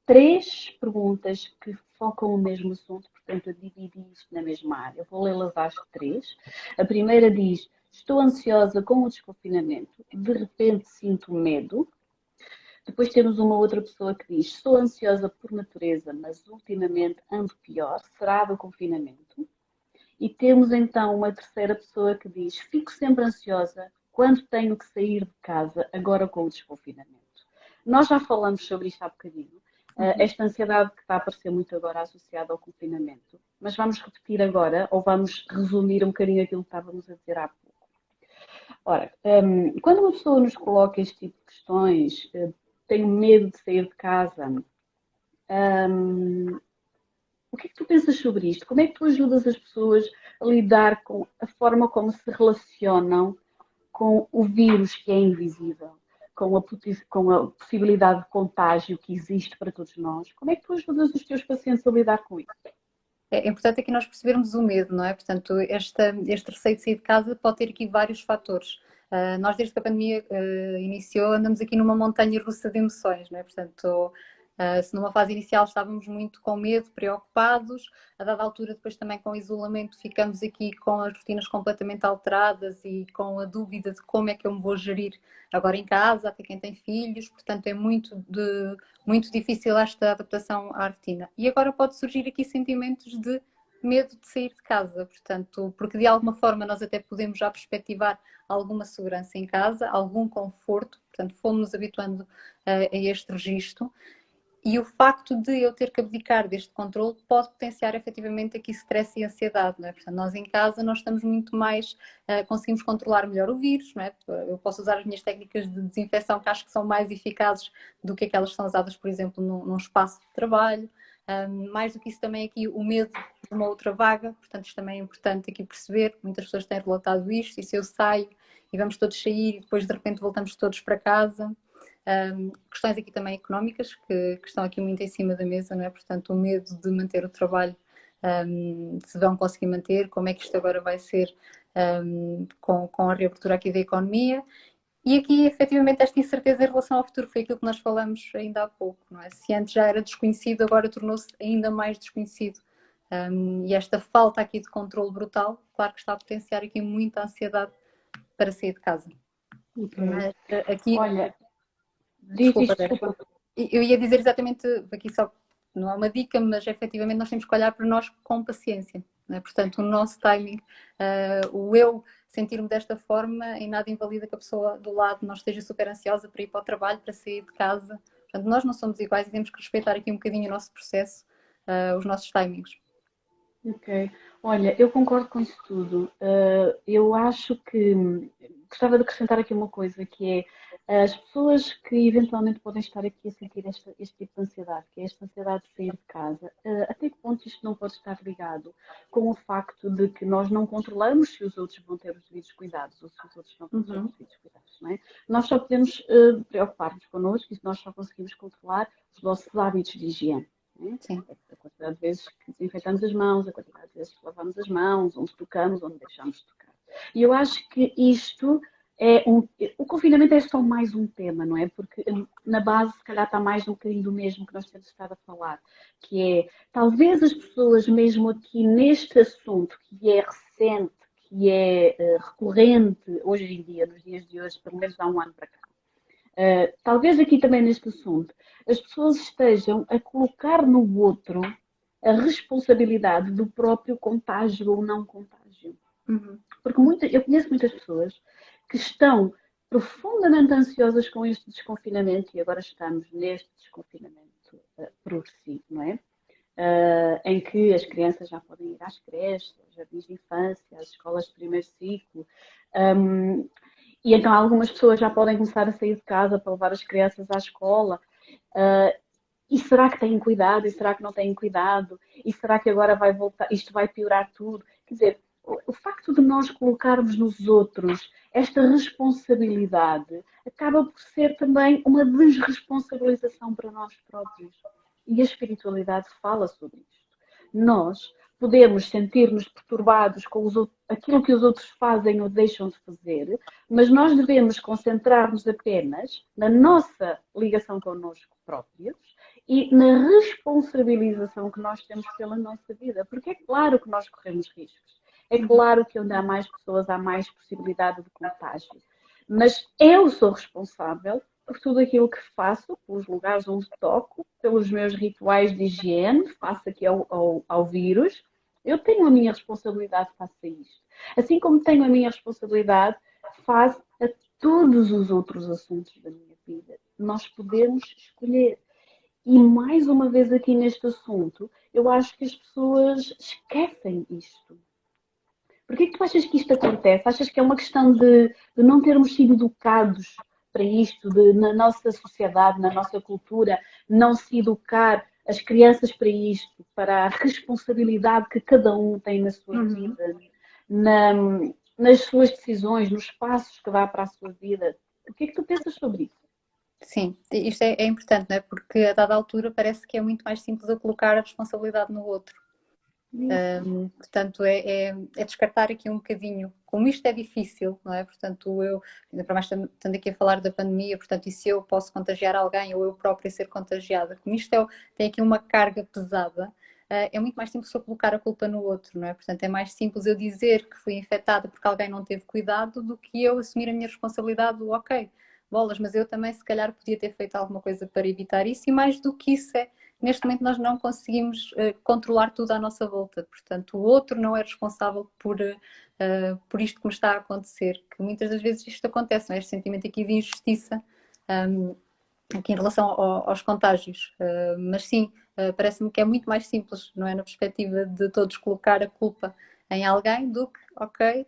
3 perguntas que focam no mesmo assunto, portanto eu dividi isto na mesma área. Eu vou lê-las às 3. A primeira diz: estou ansiosa com o desconfinamento, de repente sinto medo. Depois temos uma outra pessoa que diz: estou ansiosa por natureza, mas ultimamente ando pior, será do confinamento? E temos então uma terceira pessoa que diz: fico sempre ansiosa quando tenho que sair de casa, agora com o desconfinamento. Nós já falamos sobre isto há bocadinho, esta ansiedade que está a aparecer muito agora associada ao confinamento, mas vamos repetir agora, ou vamos resumir um bocadinho aquilo que estávamos a dizer há pouco. Ora, quando uma pessoa nos coloca este tipo de questões, tenho medo de sair de casa, o que é que tu pensas sobre isto? Como é que tu ajudas as pessoas a lidar com a forma como se relacionam com o vírus que é invisível, com a possibilidade de contágio que existe para todos nós? Como é que tu ajudas os teus pacientes a lidar com isso? é importante aqui nós percebermos o medo, não é? Portanto, este receio de sair de casa pode ter aqui vários fatores. Nós, desde que a pandemia iniciou, andamos aqui numa montanha russa de emoções, não é? Portanto, se numa fase inicial estávamos muito com medo, preocupados, a dada altura, depois também com o isolamento, ficamos aqui com as rotinas completamente alteradas e com a dúvida de como é que eu me vou gerir agora em casa, até quem tem filhos, portanto é muito difícil esta adaptação à rotina. E agora pode surgir aqui sentimentos de medo de sair de casa, portanto, porque de alguma forma nós até podemos já perspectivar alguma segurança em casa, algum conforto, portanto fomos habituando a este registro. E o facto de eu ter que abdicar deste controle pode potenciar efetivamente aqui stress e ansiedade, não é? Portanto, nós em casa nós estamos muito mais, conseguimos controlar melhor o vírus, não é? Eu posso usar as minhas técnicas de desinfecção que acho que são mais eficazes do que aquelas que são usadas, por exemplo, num espaço de trabalho. Mais do que isso também aqui o medo de uma outra vaga, portanto isto também é importante aqui perceber, muitas pessoas têm relatado isto, e se eu saio e vamos todos sair e depois de repente voltamos todos para casa. Questões aqui também económicas que estão aqui muito em cima da mesa, não é? Portanto, o medo de manter o trabalho, se vão conseguir manter, como é que isto agora vai ser com a reabertura aqui da economia. E aqui, efetivamente, esta incerteza em relação ao futuro foi aquilo que nós falamos ainda há pouco, não é? Se antes já era desconhecido, agora tornou-se ainda mais desconhecido. E esta falta aqui de controle brutal, claro que está a potenciar aqui muita ansiedade para sair de casa. Okay. Mas aqui... Olha, Desculpa, desculpa. Eu ia dizer exatamente, aqui só não é uma dica, mas efetivamente nós temos que olhar para nós com paciência, não é? Portanto, o nosso timing, o eu sentir-me desta forma, em nada invalida que a pessoa do lado não esteja super ansiosa para ir para o trabalho, para sair de casa. Portanto, nós não somos iguais e temos que respeitar aqui um bocadinho o nosso processo, os nossos timings. Ok. Olha, eu concordo com isso tudo. Eu acho que gostava de acrescentar aqui uma coisa, que é as pessoas que eventualmente podem estar aqui a sentir este tipo de ansiedade, que é esta ansiedade de sair de casa, até que ponto isto não pode estar ligado com o facto de que nós não controlamos se os outros vão ter os devidos cuidados ou se os outros não vão ter os devidos cuidados, não é? Nós só podemos preocupar-nos connosco e nós só conseguimos controlar os nossos hábitos de higiene. Sim. A quantidade de vezes que desinfetamos as mãos, a quantidade de vezes que lavamos as mãos, onde tocamos, onde deixamos de tocar. E eu acho que isto o confinamento é só mais um tema, não é? Porque na base, se calhar, está mais um bocadinho do mesmo que nós temos estado a falar, que é, talvez as pessoas, mesmo aqui neste assunto, que é recente, que é recorrente hoje em dia, nos dias de hoje, pelo menos há um ano para cá, talvez aqui também neste assunto, as pessoas estejam a colocar no outro a responsabilidade do próprio contágio ou não contágio. Porque eu conheço muitas pessoas que estão profundamente ansiosas com este desconfinamento e agora estamos neste desconfinamento progressivo, não é? Em que as crianças já podem ir às creches, aos jardins de infância, às escolas de primeiro ciclo. E então algumas pessoas já podem começar a sair de casa para levar as crianças à escola. E será que têm cuidado? E será que não têm cuidado? E será que agora vai voltar? Isto vai piorar tudo? Quer dizer, o facto de nós colocarmos nos outros esta responsabilidade acaba por ser também uma desresponsabilização para nós próprios. E a espiritualidade fala sobre isto. Nós podemos sentir-nos perturbados com aquilo que os outros fazem ou deixam de fazer, mas nós devemos concentrar-nos apenas na nossa ligação connosco próprios e na responsabilização que nós temos pela nossa vida. Porque é claro que nós corremos riscos. É claro que onde há mais pessoas há mais possibilidade de contágio. Mas eu sou responsável por tudo aquilo que faço, pelos lugares onde toco, pelos meus rituais de higiene, face aqui ao vírus. Eu tenho a minha responsabilidade face a isto. Assim como tenho a minha responsabilidade face a todos os outros assuntos da minha vida. Nós podemos escolher. E mais uma vez aqui neste assunto, eu acho que as pessoas esquecem isto. Porquê que tu achas que isto acontece? Achas que é uma questão de não termos sido educados para isto, na nossa sociedade, na nossa cultura, não se educar as crianças para isto, para a responsabilidade que cada um tem na sua vida, nas suas decisões, nos passos que dá para a sua vida? O que é que tu pensas sobre isso? Sim, isto é importante, não é? Porque a dada altura parece que é muito mais simples eu colocar a responsabilidade no outro. Portanto, é descartar aqui um bocadinho, como isto é difícil, não é? Portanto, eu, ainda para mais estando aqui a falar da pandemia, portanto, e se eu posso contagiar alguém ou eu própria ser contagiada, como isto tem aqui uma carga pesada, é muito mais simples eu colocar a culpa no outro, não é? Portanto, é mais simples eu dizer que fui infectada porque alguém não teve cuidado do que eu assumir a minha responsabilidade do ok, bolas, mas eu também se calhar podia ter feito alguma coisa para evitar isso e mais do que isso neste momento nós não conseguimos controlar tudo à nossa volta, portanto o outro não é responsável por isto que me está a acontecer, que muitas das vezes isto acontece, não é? Este sentimento aqui de injustiça aqui em relação aos contágios, mas sim, parece-me que é muito mais simples, não é? Na perspectiva de todos colocar a culpa em alguém do que, ok,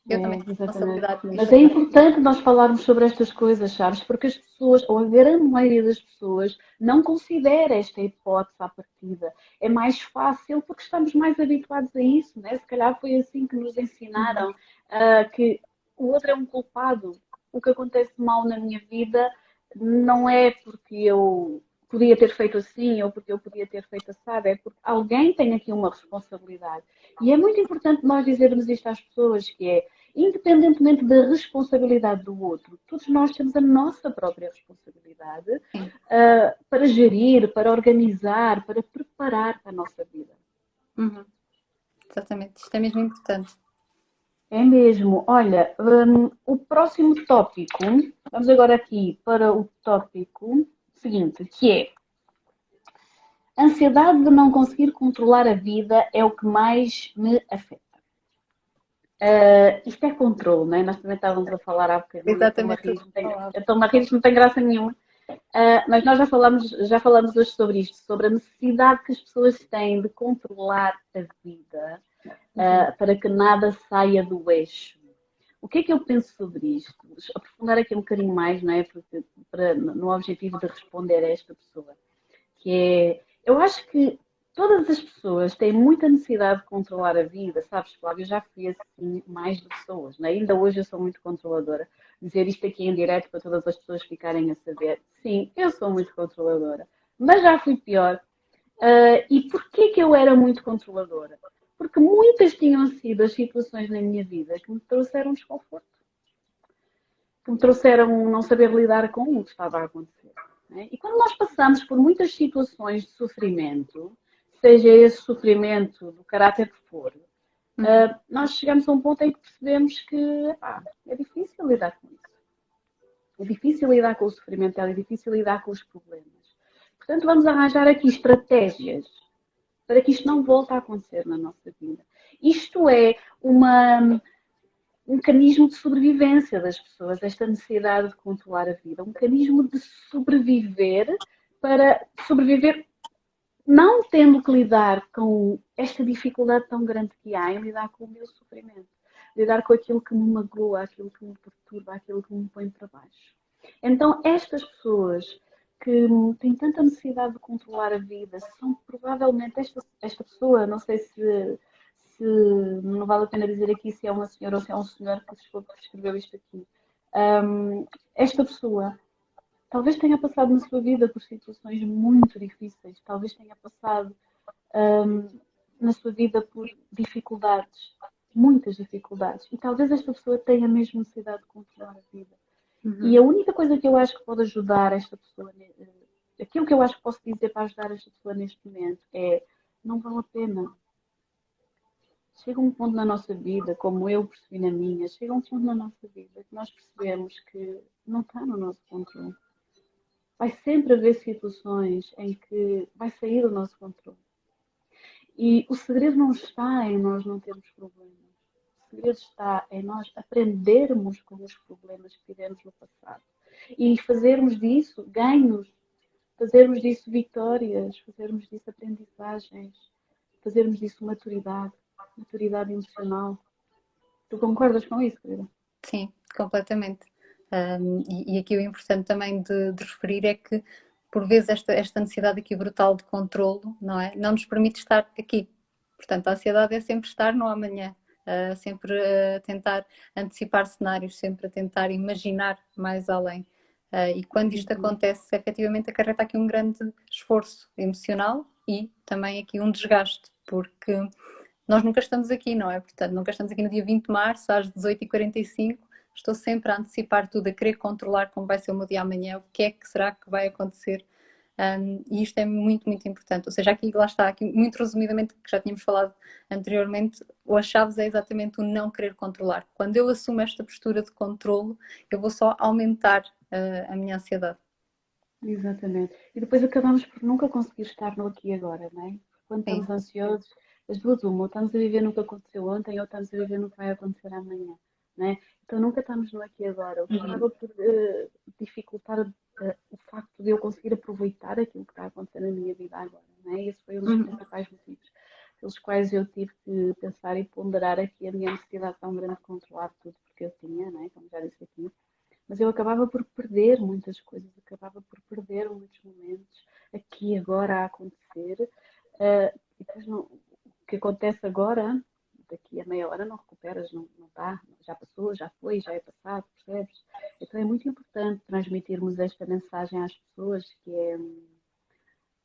eu também tenho Exatamente. responsabilidade Mas nisto. é importante nós falarmos sobre estas coisas, sabes? Porque as pessoas, ou a grande maioria das pessoas, não considera esta hipótese à partida. É mais fácil porque estamos mais habituados a isso, né? Se calhar foi assim que nos ensinaram, que o outro é um culpado. O que acontece mal na minha vida não é porque eu podia ter feito assim ou porque eu podia ter feito assado, é porque alguém tem aqui uma responsabilidade. E é muito importante nós dizermos isto às pessoas, que é, independentemente da responsabilidade do outro, todos nós temos a nossa própria responsabilidade para gerir, para organizar, para preparar a nossa vida. Exatamente, isto é mesmo importante. É mesmo. Olha, o próximo tópico, vamos agora aqui para o tópico seguinte, que é a ansiedade de não conseguir controlar a vida é o que mais me afeta. Isto é controle, não é? Nós também estávamos a falar há bocadinho, Exatamente o que eu estou-me a rir, isto não tem graça nenhuma. Mas nós já falamos hoje sobre isto, sobre a necessidade que as pessoas têm de controlar a vida para que nada saia do eixo. O que é que eu penso sobre isto? Vou aprofundar aqui um bocadinho mais, não é? Porque, no objetivo de responder a esta pessoa, que é, eu acho que todas as pessoas têm muita necessidade de controlar a vida, sabes, Flávio? Eu já fui assim mais de pessoas, né? Ainda hoje eu sou muito controladora. Dizer isto aqui em direto para todas as pessoas ficarem a saber. Sim, eu sou muito controladora, mas já fui pior. E porquê que eu era muito controladora? Porque muitas tinham sido as situações na minha vida que me trouxeram desconforto, que me trouxeram não saber lidar com o que estava a acontecer. Né? E quando nós passamos por muitas situações de sofrimento, seja esse sofrimento do caráter que for, nós chegamos a um ponto em que percebemos que é difícil lidar com isso. É difícil lidar com o sofrimento, é difícil lidar com os problemas. Portanto, vamos arranjar aqui estratégias para que isto não volte a acontecer na nossa vida. Isto é um mecanismo de sobrevivência das pessoas, esta necessidade de controlar a vida, um mecanismo de sobreviver para sobreviver não tendo que lidar com esta dificuldade tão grande que há em lidar com o meu sofrimento, lidar com aquilo que me magoa, aquilo que me perturba, aquilo que me põe para baixo. Então, estas pessoas que têm tanta necessidade de controlar a vida são provavelmente esta pessoa, não sei se não vale a pena dizer aqui se é uma senhora ou se é um senhor que escreveu isto aqui. Esta pessoa talvez tenha passado na sua vida por situações muito difíceis, talvez tenha passado na sua vida por dificuldades, muitas dificuldades, e talvez esta pessoa tenha mesmo necessidade de controlar a vida. E a única coisa que eu acho que pode ajudar esta pessoa, aquilo que eu acho que posso dizer para ajudar esta pessoa neste momento é: não vale a pena. Chega um ponto na nossa vida, como eu percebi na minha, chega um ponto na nossa vida que nós percebemos que não está no nosso controle. Vai sempre haver situações em que vai sair do nosso controle. E o segredo não está em nós não termos problemas. O segredo está em nós aprendermos com os problemas que tivemos no passado e fazermos disso ganhos, fazermos disso vitórias, fazermos disso aprendizagens, fazermos disso maturidade emocional. Tu concordas com isso, querida? Sim, completamente. E aqui o importante também de referir é que, por vezes, esta necessidade aqui brutal de controlo, não é? Não nos permite estar aqui. Portanto, a ansiedade é sempre estar no amanhã, sempre a tentar antecipar cenários, sempre a tentar imaginar mais além. E quando isto acontece, efetivamente acarreta aqui um grande esforço emocional, e também aqui um desgaste, porque nós nunca estamos aqui, não é? Portanto, nunca estamos aqui no dia 20 de março, às 18h45, estou sempre a antecipar tudo, a querer controlar como vai ser o meu dia amanhã, o que é que será que vai acontecer. E isto é muito, muito importante. Ou seja, aqui, lá está, aqui, muito resumidamente, que já tínhamos falado anteriormente, as chaves é exatamente o não querer controlar. Quando eu assumo esta postura de controlo, eu vou só aumentar a minha ansiedade. Exatamente. E depois acabamos por nunca conseguir estar no aqui e agora, não é? Quando Sim. estamos ansiosos, as duas uma, ou estamos a viver no que aconteceu ontem, ou estamos a viver no que vai acontecer amanhã, não é? Então nunca estamos no aqui e agora, o que acaba por dificultar o facto de eu conseguir aproveitar aquilo que está a acontecer na minha vida agora, não é? Esse foi um dos principais motivos pelos quais eu tive que pensar e ponderar aqui a minha necessidade tão grande de controlar tudo, porque eu tinha, não é? Como já disse aqui, mas eu acabava por perder muitas coisas, acabava por perder muitos momentos aqui agora a acontecer. E depois o que acontece agora, daqui a meia hora não recuperas, não está, já passou, já foi, já é passado, percebes? Então é muito importante transmitirmos esta mensagem às pessoas que é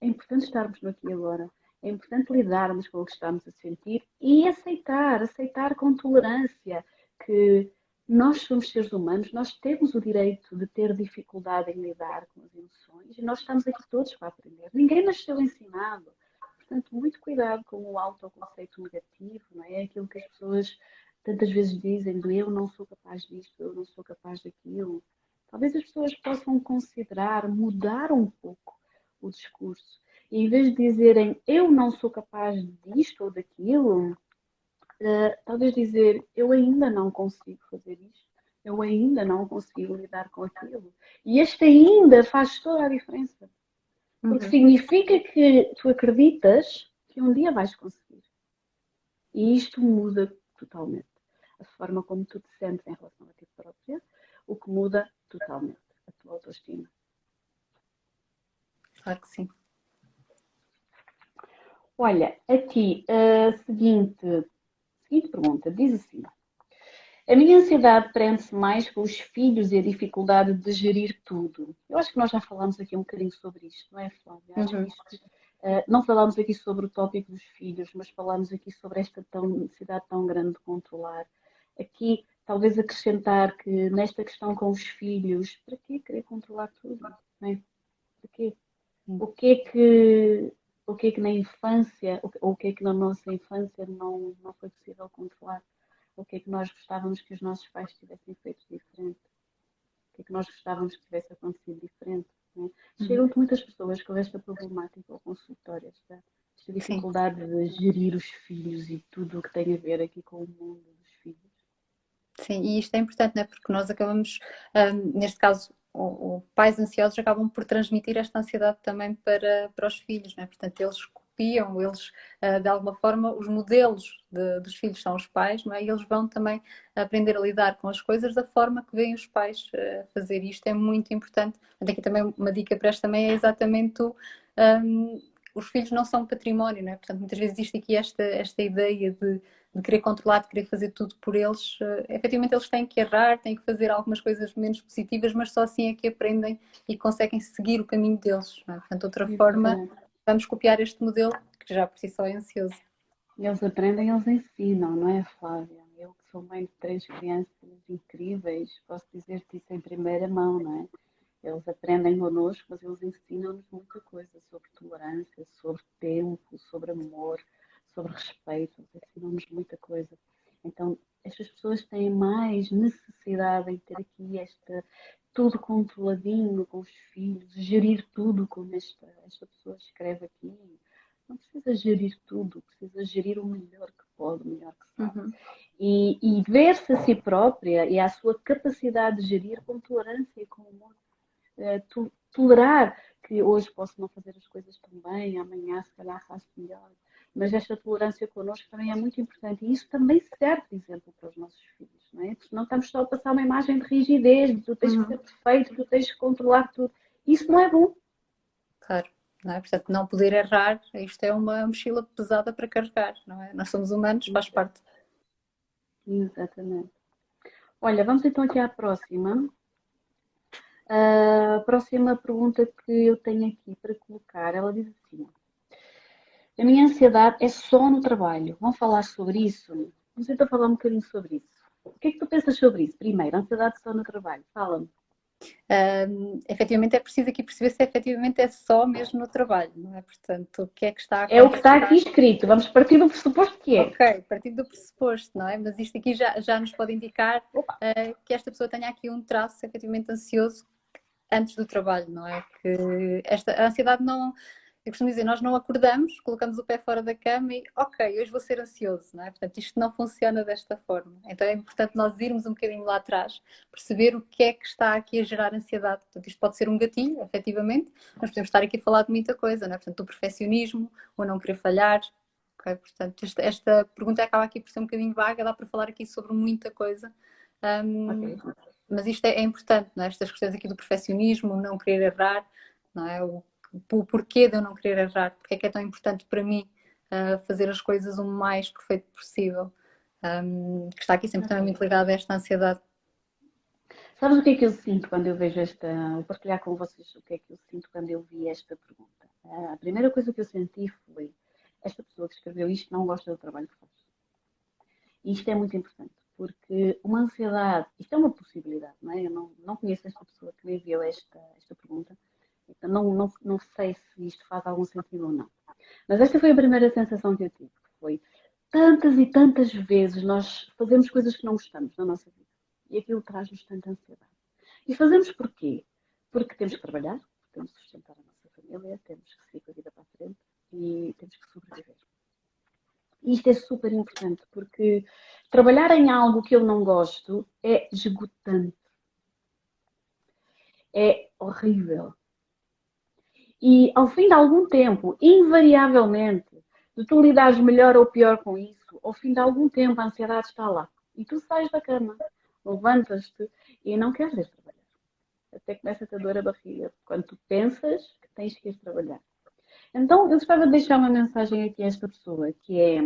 importante estarmos no aqui e agora. É importante lidarmos com o que estamos a sentir e aceitar com tolerância que nós somos seres humanos, nós temos o direito de ter dificuldade em lidar com as emoções e nós estamos aqui todos para aprender. Ninguém nasceu ensinado. Portanto, muito cuidado com o autoconceito negativo, não é? Aquilo que as pessoas tantas vezes dizem do eu não sou capaz disto, eu não sou capaz daquilo. Talvez as pessoas possam considerar mudar um pouco o discurso. E em vez de dizerem eu não sou capaz disto ou daquilo, talvez dizer eu ainda não consigo fazer isto, eu ainda não consigo lidar com aquilo. E este ainda faz toda a diferença. Porque significa que tu acreditas que um dia vais conseguir. E isto muda totalmente. A forma como tu te sentes em relação a ti própria, o que muda totalmente a tua autoestima. Claro que sim. Olha, aqui a seguinte pergunta diz assim: a minha ansiedade prende-se mais com os filhos e a dificuldade de gerir tudo. Eu acho que nós já falámos aqui um bocadinho sobre isto, não é, Flávia? Acho que isto, não falámos aqui sobre o tópico dos filhos, mas falámos aqui sobre esta necessidade tão grande de controlar. Aqui, talvez acrescentar que nesta questão com os filhos, para que querer controlar tudo? Não é? Para quê? O que é que, o que é que na infância, ou o que é que na nossa infância não foi possível controlar? O que é que nós gostávamos que os nossos pais tivessem feito diferente? O que é que nós gostávamos que tivesse acontecido diferente? Né? Chegam-te muitas pessoas com esta problemática ao consultório, esta Sim. dificuldade de gerir os filhos e tudo o que tem a ver aqui com o mundo dos filhos. Sim, e isto é importante, não é? Porque nós acabamos, neste caso, os pais ansiosos acabam por transmitir esta ansiedade também para os filhos, não é? Portanto, eles copiam, eles, de alguma forma, os modelos dos filhos são os pais, não é? E eles vão também aprender a lidar com as coisas da forma que veem os pais fazer. E isto é muito importante. Aqui também uma dica para esta também é exatamente os filhos não são património, não é? Portanto, muitas vezes existe aqui esta ideia de querer controlar, de querer fazer tudo por eles. Efetivamente, eles têm que errar, têm que fazer algumas coisas menos positivas, mas só assim é que aprendem e conseguem seguir o caminho deles. Não é? Portanto, outra forma, vamos copiar este modelo, que já por si só é ansioso. Eles aprendem, eles ensinam, não é, Flávia? Eu que sou mãe de 3 crianças incríveis, posso dizer-te isso em primeira mão, não é? Eles aprendem connosco, mas eles ensinam-nos muita coisa sobre tolerância, sobre tempo, sobre amor, sobre respeito. Eles ensinam-nos muita coisa. Então, estas pessoas têm mais necessidade em ter aqui tudo controladinho com os filhos, gerir tudo como esta pessoa escreve aqui. Não precisa gerir tudo, precisa gerir o melhor que pode, o melhor que sabe. E ver-se a si própria e a sua capacidade de gerir com tolerância e com amor. Tolerar que hoje posso não fazer as coisas tão bem, amanhã se calhar faço melhor. Mas esta tolerância connosco também é muito importante e isso também serve de exemplo para os nossos filhos, não é? Porque senão estamos só a passar uma imagem de rigidez, de tu tens que ser perfeito, tu tens que controlar tudo. Isso não é bom. Claro. Não é? Portanto, não poder errar, isto é uma mochila pesada para carregar, não é? Nós somos humanos, faz parte. Exatamente. Olha, vamos então aqui à próxima. A próxima pergunta que eu tenho aqui para colocar, ela diz assim: A minha ansiedade é só no trabalho. Vamos falar sobre isso? Vamos tentar falar um bocadinho sobre isso. O que é que tu pensas sobre isso? Primeiro, ansiedade só no trabalho. Fala-me. Efetivamente é preciso aqui perceber se efetivamente é só mesmo no trabalho, não é? Portanto, o que é que está a É o que está acontecer? aqui escrito. Vamos partir do pressuposto que é. Ok, partindo do pressuposto, não é? Mas isto aqui já nos pode indicar Opa. que esta pessoa tenha aqui um traço efetivamente ansioso antes do trabalho, não é? Que a ansiedade não. Eu costumo dizer, nós não acordamos, colocamos o pé fora da cama e, ok, hoje vou ser ansioso, não é? Portanto, isto não funciona desta forma. Então é importante nós irmos um bocadinho lá atrás, perceber o que é que está aqui a gerar ansiedade. Portanto, isto pode ser um gatilho, efetivamente, mas podemos estar aqui a falar de muita coisa, não é? Portanto, o perfeccionismo, o não querer falhar. Okay? Portanto, esta pergunta acaba aqui por ser um bocadinho vaga, dá para falar aqui sobre muita coisa. Ok. Mas isto é importante, não é? Estas questões aqui do perfeccionismo, o não querer errar, não é? O porquê de eu não querer errar, porque é que é tão importante para mim fazer as coisas o mais perfeito possível, que está aqui sempre também muito ligado a esta ansiedade. Sabes o que é que eu sinto quando eu vejo esta. Vou partilhar com vocês o que é que eu sinto quando eu vi esta pergunta. A primeira coisa que eu senti foi: esta pessoa que escreveu isto não gosta do trabalho que faz. E isto é muito importante, porque uma ansiedade, isto é uma possibilidade, não é? Eu não conheço esta pessoa que me enviou esta pergunta, então não sei se isto faz algum sentido ou não. Mas esta foi a primeira sensação que eu tive, que foi tantas e tantas vezes nós fazemos coisas que não gostamos na nossa vida. E aquilo traz-nos tanta ansiedade. E fazemos porquê? Porque temos que trabalhar, temos que sustentar a nossa família, temos que seguir com a vida para a frente e temos que sobreviver. E isto é super importante, porque trabalhar em algo que eu não gosto é esgotante. É horrível. E ao fim de algum tempo, invariavelmente, de tu lidares melhor ou pior com isso, ao fim de algum tempo a ansiedade está lá. E tu sais da cama, levantas-te e não queres ir trabalhar. Até começa-te a dor a barriga, quando tu pensas que tens que ir trabalhar. Então, eu gostava de deixar uma mensagem aqui a esta pessoa, que é: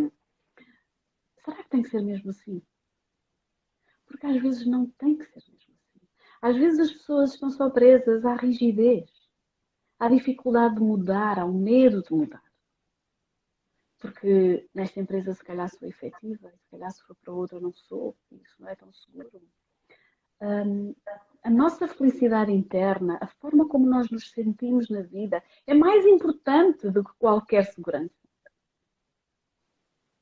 será que tem que ser mesmo assim? Porque às vezes não tem que ser mesmo assim. Às vezes as pessoas estão só presas à rigidez, à dificuldade de mudar, ao medo de mudar. Porque nesta empresa se calhar sou efetiva, se calhar se for para outra não sou, isso não é tão seguro. A nossa felicidade interna, a forma como nós nos sentimos na vida, é mais importante do que qualquer segurança.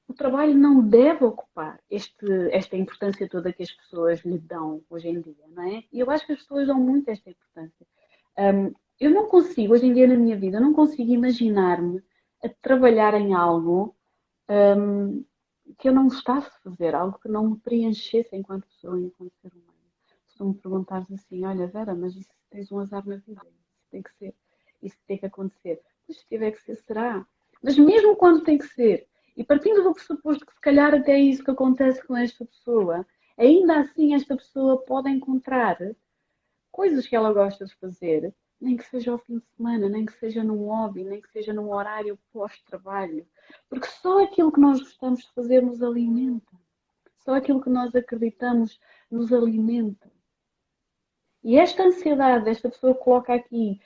O trabalho não deve ocupar esta importância toda que as pessoas lhe dão hoje em dia, não é? E eu acho que as pessoas dão muito esta importância. Eu não consigo, hoje em dia na minha vida, eu não consigo imaginar-me a trabalhar em algo que eu não gostasse de fazer, algo que não me preenchesse enquanto pessoa, enquanto ser humano. Se tu me perguntares assim, olha Vera, mas isso tens um azar na vida, isso tem que ser, isso tem que acontecer. Mas se tiver que ser, será. Mas mesmo quando tem que ser, e partindo do pressuposto que se calhar até é isso que acontece com esta pessoa, ainda assim esta pessoa pode encontrar coisas que ela gosta de fazer, nem que seja ao fim de semana, nem que seja num hobby, nem que seja num horário pós-trabalho. Porque só aquilo que nós gostamos de fazer nos alimenta. Só aquilo que nós acreditamos nos alimenta. E esta ansiedade desta pessoa que coloca aqui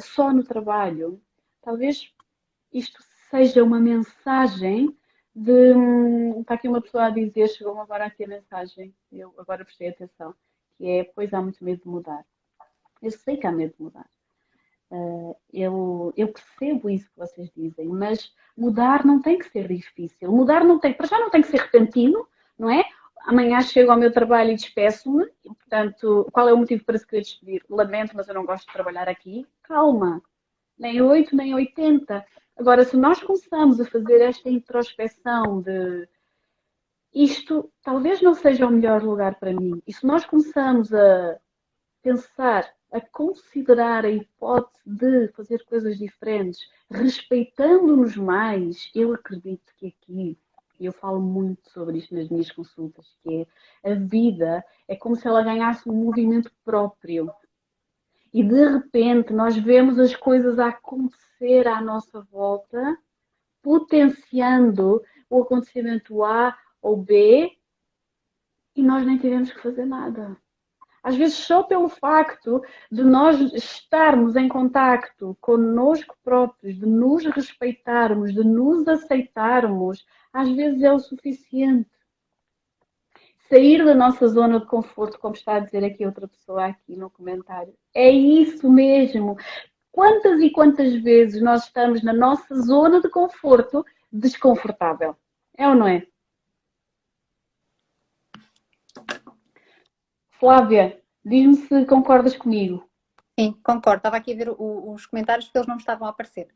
só no trabalho, talvez isto seja uma mensagem de. Está aqui uma pessoa a dizer, chegou-me agora aqui a mensagem, eu agora prestei atenção, que é: pois há muito medo de mudar. Eu sei que há medo de mudar. Eu percebo isso que vocês dizem, mas mudar não tem que ser difícil. Mudar não tem, para já não tem que ser repentino, não é? Amanhã chego ao meu trabalho e despeço-me, portanto, qual é o motivo para se querer despedir? Lamento, mas eu não gosto de trabalhar aqui. Calma, nem 8 nem 80. Agora, se nós começamos a fazer esta introspecção de isto talvez não seja o melhor lugar para mim, e se nós começamos a pensar, a considerar a hipótese de fazer coisas diferentes, respeitando-nos mais, eu acredito que aqui, eu falo muito sobre isto nas minhas consultas, que é a vida é como se ela ganhasse um movimento próprio. E de repente nós vemos as coisas a acontecer à nossa volta, potenciando o acontecimento A ou B, e nós nem tivemos que fazer nada. Às vezes só pelo facto de nós estarmos em contacto connosco próprios, de nos respeitarmos, de nos aceitarmos, às vezes é o suficiente. Sair da nossa zona de conforto, como está a dizer aqui outra pessoa aqui no comentário. É isso mesmo. Quantas e quantas vezes nós estamos na nossa zona de conforto desconfortável? É ou não é? Flávia, diz-me se concordas comigo. Sim, concordo. Estava aqui a ver os comentários porque eles não me estavam a aparecer.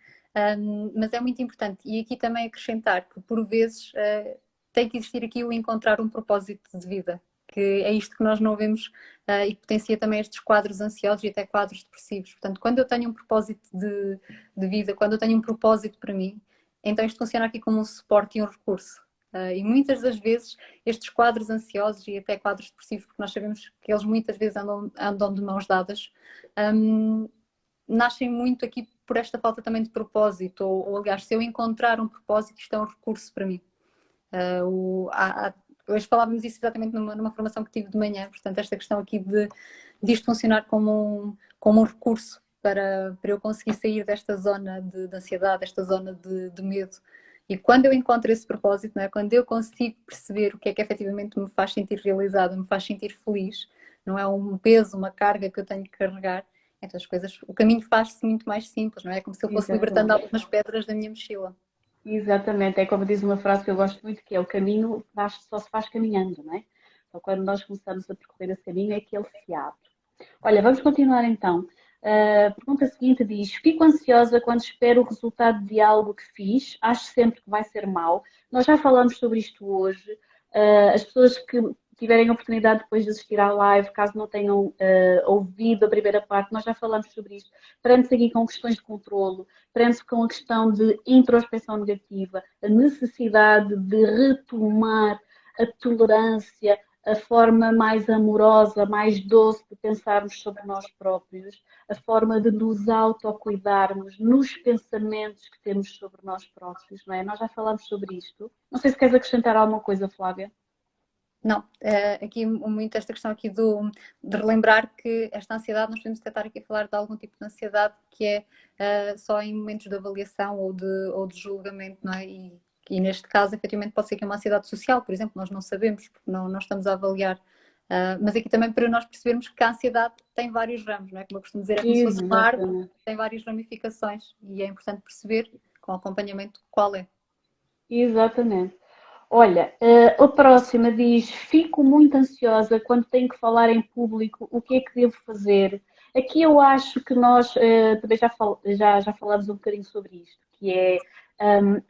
Mas é muito importante. E aqui também acrescentar que, por vezes, tem que existir aqui o encontrar um propósito de vida, que é isto que nós não vemos e que potencia também estes quadros ansiosos e até quadros depressivos. Portanto, quando eu tenho um propósito de vida, quando eu tenho um propósito para mim, então isto funciona aqui como um suporte e um recurso. E muitas das vezes estes quadros ansiosos e até quadros depressivos, porque nós sabemos que eles muitas vezes andam de mãos dadas, nascem muito aqui por esta falta também de propósito, ou aliás, se eu encontrar um propósito, isto é um recurso para mim. Hoje falávamos isso exatamente numa formação que tive de manhã, portanto, esta questão aqui de isto funcionar como um recurso para eu conseguir sair desta zona de ansiedade, desta zona de medo. E quando eu encontro esse propósito, não é? Quando eu consigo perceber o que é que efetivamente me faz sentir realizada, me faz sentir feliz, não é um peso, uma carga que eu tenho que carregar, então as coisas, o caminho faz-se muito mais simples, não é? É como se eu fosse libertando Exatamente. algumas pedras da minha mochila. Exatamente. É como diz uma frase que eu gosto muito, que é o caminho só se faz caminhando, não é? Só quando nós começamos a percorrer esse caminho é que ele se abre. Olha, vamos continuar então. A pergunta seguinte diz: fico ansiosa quando espero o resultado de algo que fiz, acho sempre que vai ser mau. Nós já falamos sobre isto hoje. As pessoas que tiverem a oportunidade depois de assistir à live, caso não tenham ouvido a primeira parte, nós já falamos sobre isto. Prende-se aqui com questões de controlo, prende-se com a questão de introspeção negativa, a necessidade de retomar a tolerância, a forma mais amorosa, mais doce de pensarmos sobre nós próprios, a forma de nos autocuidarmos nos pensamentos que temos sobre nós próprios, não é? Nós já falamos sobre isto. Não sei se queres acrescentar alguma coisa, Flávia. Não, aqui muito esta questão aqui de relembrar que esta ansiedade, nós podemos tentar aqui falar de algum tipo de ansiedade que é só em momentos de avaliação ou de julgamento, não é? E neste caso, efetivamente, pode ser que é uma ansiedade social, por exemplo, nós não sabemos, porque não estamos a avaliar. Mas aqui também para nós percebermos que a ansiedade tem vários ramos, não é? Como eu costumo dizer, é como se fosse uma árvore, Exatamente. tem várias ramificações e é importante perceber, com acompanhamento, qual é. Exatamente. Olha, a próxima diz: fico muito ansiosa quando tenho que falar em público, o que é que devo fazer? Aqui eu acho que nós também já falamos um bocadinho sobre isto, que é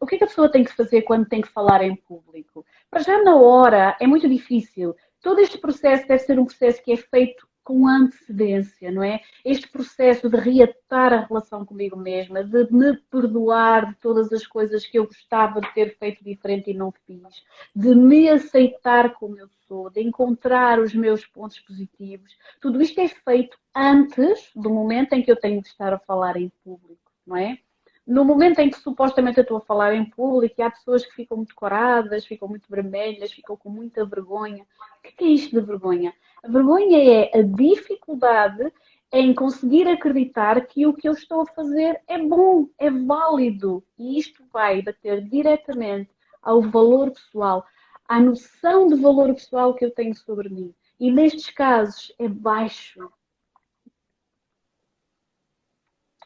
o que é que a pessoa tem que fazer quando tem que falar em público? Para já na hora é muito difícil. Todo este processo deve ser um processo que é feito com antecedência, não é? Este processo de reatar a relação comigo mesma, de me perdoar de todas as coisas que eu gostava de ter feito diferente e não fiz, de me aceitar como eu sou, de encontrar os meus pontos positivos. Tudo isto é feito antes do momento em que eu tenho que estar a falar em público, não é? No momento em que supostamente eu estou a falar em público, e há pessoas que ficam muito coradas, ficam muito vermelhas, ficam com muita vergonha. O que é isto de vergonha? A vergonha é a dificuldade em conseguir acreditar que o que eu estou a fazer é bom, é válido. E isto vai bater diretamente ao valor pessoal, à noção de valor pessoal que eu tenho sobre mim. E nestes casos é baixo.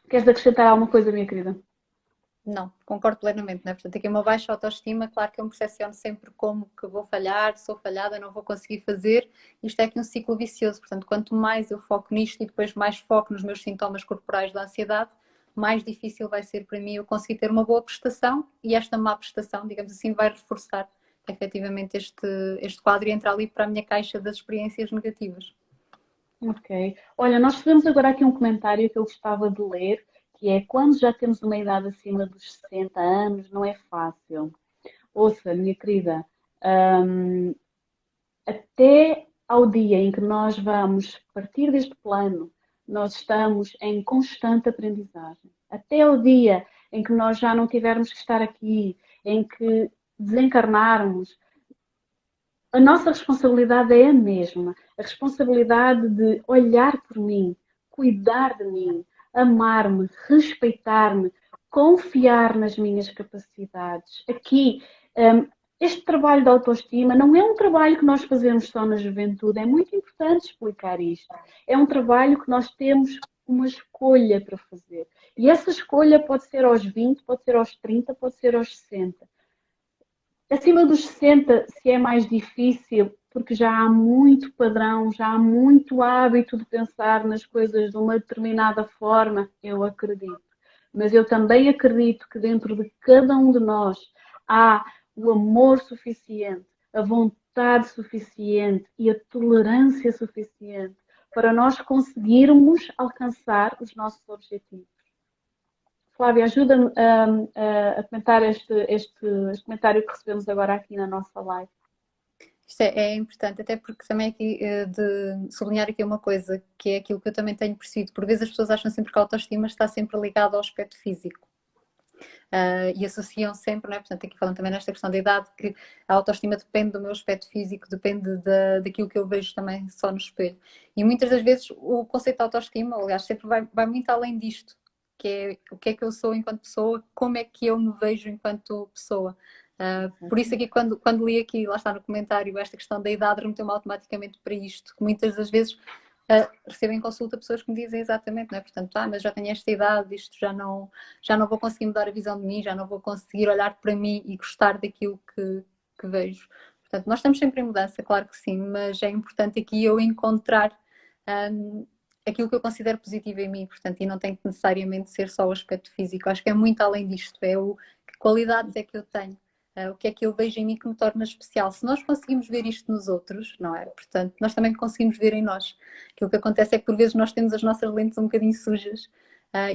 Queres acrescentar alguma coisa, minha querida? Não, concordo plenamente, né? Portanto, aqui uma baixa autoestima, claro que eu me percepciono sempre como que vou falhar, sou falhada, não vou conseguir fazer. Isto é aqui um ciclo vicioso, portanto, quanto mais eu foco nisto e depois mais foco nos meus sintomas corporais da ansiedade, mais difícil vai ser para mim eu conseguir ter uma boa prestação e esta má prestação, digamos assim, vai reforçar efetivamente este quadro e entra ali para a minha caixa das experiências negativas. Ok. Olha, nós tivemos agora aqui um comentário que eu gostava de ler, que é: quando já temos uma idade acima dos 60 anos, não é fácil. Ouça, minha querida, hum, até ao dia em que nós vamos partir deste plano, nós estamos em constante aprendizagem. Até ao dia em que nós já não tivermos que estar aqui, em que desencarnarmos, a nossa responsabilidade é a mesma. A responsabilidade de olhar por mim, cuidar de mim, amar-me, respeitar-me, confiar nas minhas capacidades. Aqui, este trabalho de autoestima não é um trabalho que nós fazemos só na juventude, é muito importante explicar isto. É um trabalho que nós temos uma escolha para fazer. E essa escolha pode ser aos 20, pode ser aos 30, pode ser aos 60. Acima dos 60, se é mais difícil, porque já há muito padrão, já há muito hábito de pensar nas coisas de uma determinada forma, eu acredito. Mas eu também acredito que dentro de cada um de nós há o amor suficiente, a vontade suficiente e a tolerância suficiente para nós conseguirmos alcançar os nossos objetivos. Flávia, ajuda-me a comentar este comentário que recebemos agora aqui na nossa live. Isto é importante, até porque também aqui de sublinhar aqui uma coisa, que é aquilo que eu também tenho percebido. Por vezes as pessoas acham sempre que a autoestima está sempre ligada ao aspecto físico. E associam sempre, não é? Portanto, aqui falando também nesta questão da idade, que a autoestima depende do meu aspecto físico, depende daquilo que eu vejo também só no espelho. E muitas das vezes o conceito de autoestima, aliás, sempre vai muito além disto, que é o que é que eu sou enquanto pessoa, como é que eu me vejo enquanto pessoa. Por isso aqui, quando li aqui, lá está no comentário, esta questão da idade remeteu-me automaticamente para isto, que muitas das vezes recebo em consulta pessoas que me dizem exatamente, não é? Portanto, mas já tenho esta idade, isto já não vou conseguir mudar a visão de mim, já não vou conseguir olhar para mim e gostar daquilo que vejo. Portanto, nós estamos sempre em mudança, claro que sim, mas é importante aqui eu encontrar aquilo que eu considero positivo em mim, portanto, e não tem que necessariamente ser só o aspecto físico. Acho que é muito além disto, é que qualidades é que eu tenho. O que é que eu vejo em mim que me torna especial. Se nós conseguimos ver isto nos outros, não é? Portanto, nós também conseguimos ver em nós. Aquilo que acontece é que por vezes nós temos as nossas lentes um bocadinho sujas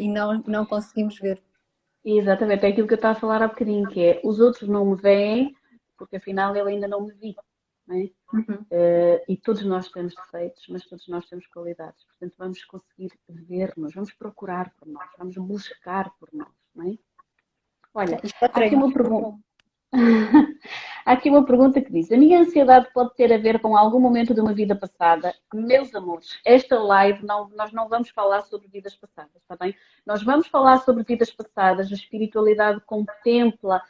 e não conseguimos ver. Exatamente, é aquilo que eu estava a falar há bocadinho, que é os outros não me veem, porque afinal eu ainda não me vi. Não é? Uhum. E todos nós temos defeitos, mas todos nós temos qualidades. Portanto, vamos conseguir ver-nos, vamos procurar por nós, vamos buscar por nós. Não é? Olha, há aqui uma pergunta. Há aqui uma pergunta que diz: a minha ansiedade pode ter a ver com algum momento de uma vida passada? Meus amores, esta live nós não vamos falar sobre vidas passadas, está bem? Nós vamos falar sobre vidas passadas. A espiritualidade contempla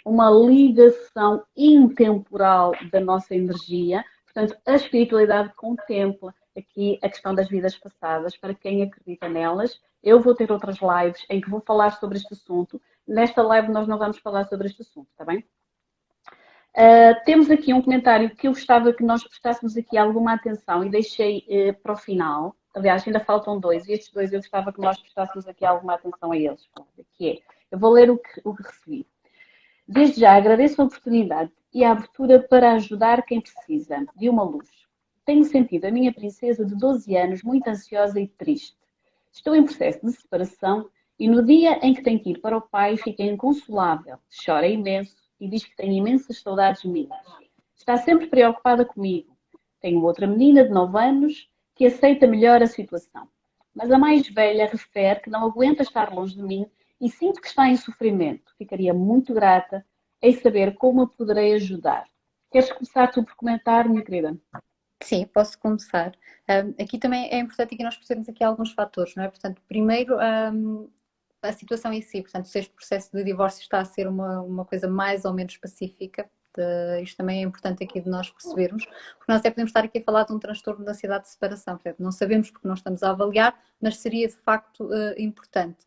uma ligação intemporal da nossa energia. Portanto, a espiritualidade contempla aqui a questão das vidas passadas, para quem acredita nelas. Eu vou ter outras lives em que vou falar sobre este assunto. Nesta live nós não vamos falar sobre este assunto, está bem? Temos aqui um comentário que eu gostava que nós prestássemos aqui alguma atenção e deixei para o final. Aliás, ainda faltam dois, e estes dois eu gostava que nós prestássemos aqui alguma atenção a eles. Que é, eu vou ler o que recebi. Desde já agradeço a oportunidade e a abertura para ajudar quem precisa de uma luz. Tenho sentido a minha princesa de 12 anos muito ansiosa e triste. Estou em processo de separação e no dia em que tenho que ir para o pai fica inconsolável, chora imenso e diz que tem imensas saudades minhas. Está sempre preocupada comigo. Tenho outra menina de 9 anos que aceita melhor a situação. Mas a mais velha refere que não aguenta estar longe de mim e sinto que está em sofrimento. Ficaria muito grata em saber como a poderei ajudar. Queres começar tu por comentar, minha querida? Sim, posso começar. Aqui também é importante que nós percebemos aqui alguns fatores, não é? Portanto, primeiro, a situação em si, portanto, se este processo de divórcio está a ser uma coisa mais ou menos pacífica, isto também é importante aqui de nós percebermos, porque nós até podemos estar aqui a falar de um transtorno de ansiedade de separação, portanto, não sabemos porque não estamos a avaliar, mas seria de facto importante.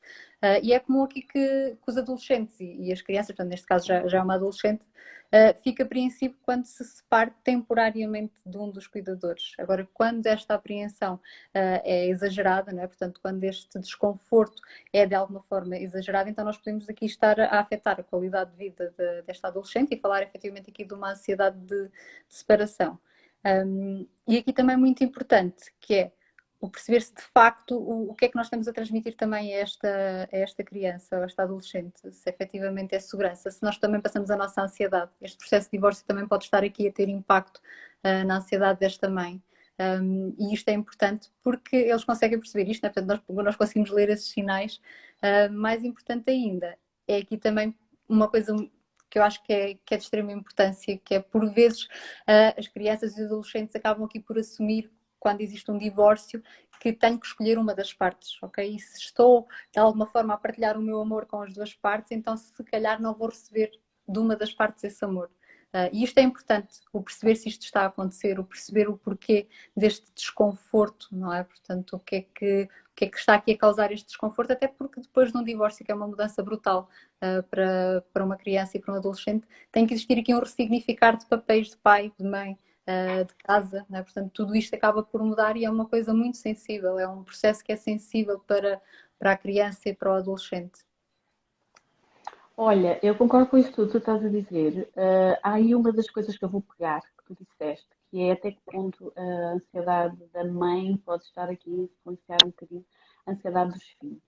E é comum aqui que os adolescentes e as crianças, portanto, neste caso já é uma adolescente, fica apreensivo quando se separa temporariamente de um dos cuidadores. Agora, quando esta apreensão é exagerada, não é? Portanto, quando este desconforto é de alguma forma exagerado, então nós podemos aqui estar a afetar a qualidade de vida desta adolescente e falar efetivamente aqui de uma ansiedade de separação. E aqui também é muito importante, que é o perceber-se de facto o que é que nós estamos a transmitir também a esta criança, a esta adolescente, se efetivamente é segurança, se nós também passamos a nossa ansiedade. Este processo de divórcio também pode estar aqui a ter impacto na ansiedade desta mãe. E isto é importante porque eles conseguem perceber isto, né? Portanto, nós conseguimos ler esses sinais. Mais importante ainda é aqui também uma coisa que eu acho que é de extrema importância, que é, por vezes, as crianças e os adolescentes acabam aqui por assumir, quando existe um divórcio, que tenho que escolher uma das partes, ok? E se estou, de alguma forma, a partilhar o meu amor com as duas partes, então se calhar não vou receber de uma das partes esse amor. E isto é importante, o perceber se isto está a acontecer, o perceber o porquê deste desconforto, não é? Portanto, o que é que está aqui a causar este desconforto, até porque depois de um divórcio, que é uma mudança brutal para uma criança e para um adolescente, tem que existir aqui um ressignificar de papéis de pai, de mãe, de casa, não é? Portanto, tudo isto acaba por mudar e é uma coisa muito sensível, é um processo que é sensível para a criança e para o adolescente. Olha, eu concordo com isso tudo que tu estás a dizer. Há aí uma das coisas que eu vou pegar, que tu disseste, que é até que ponto a ansiedade da mãe pode estar aqui a influenciar um bocadinho a ansiedade dos filhos.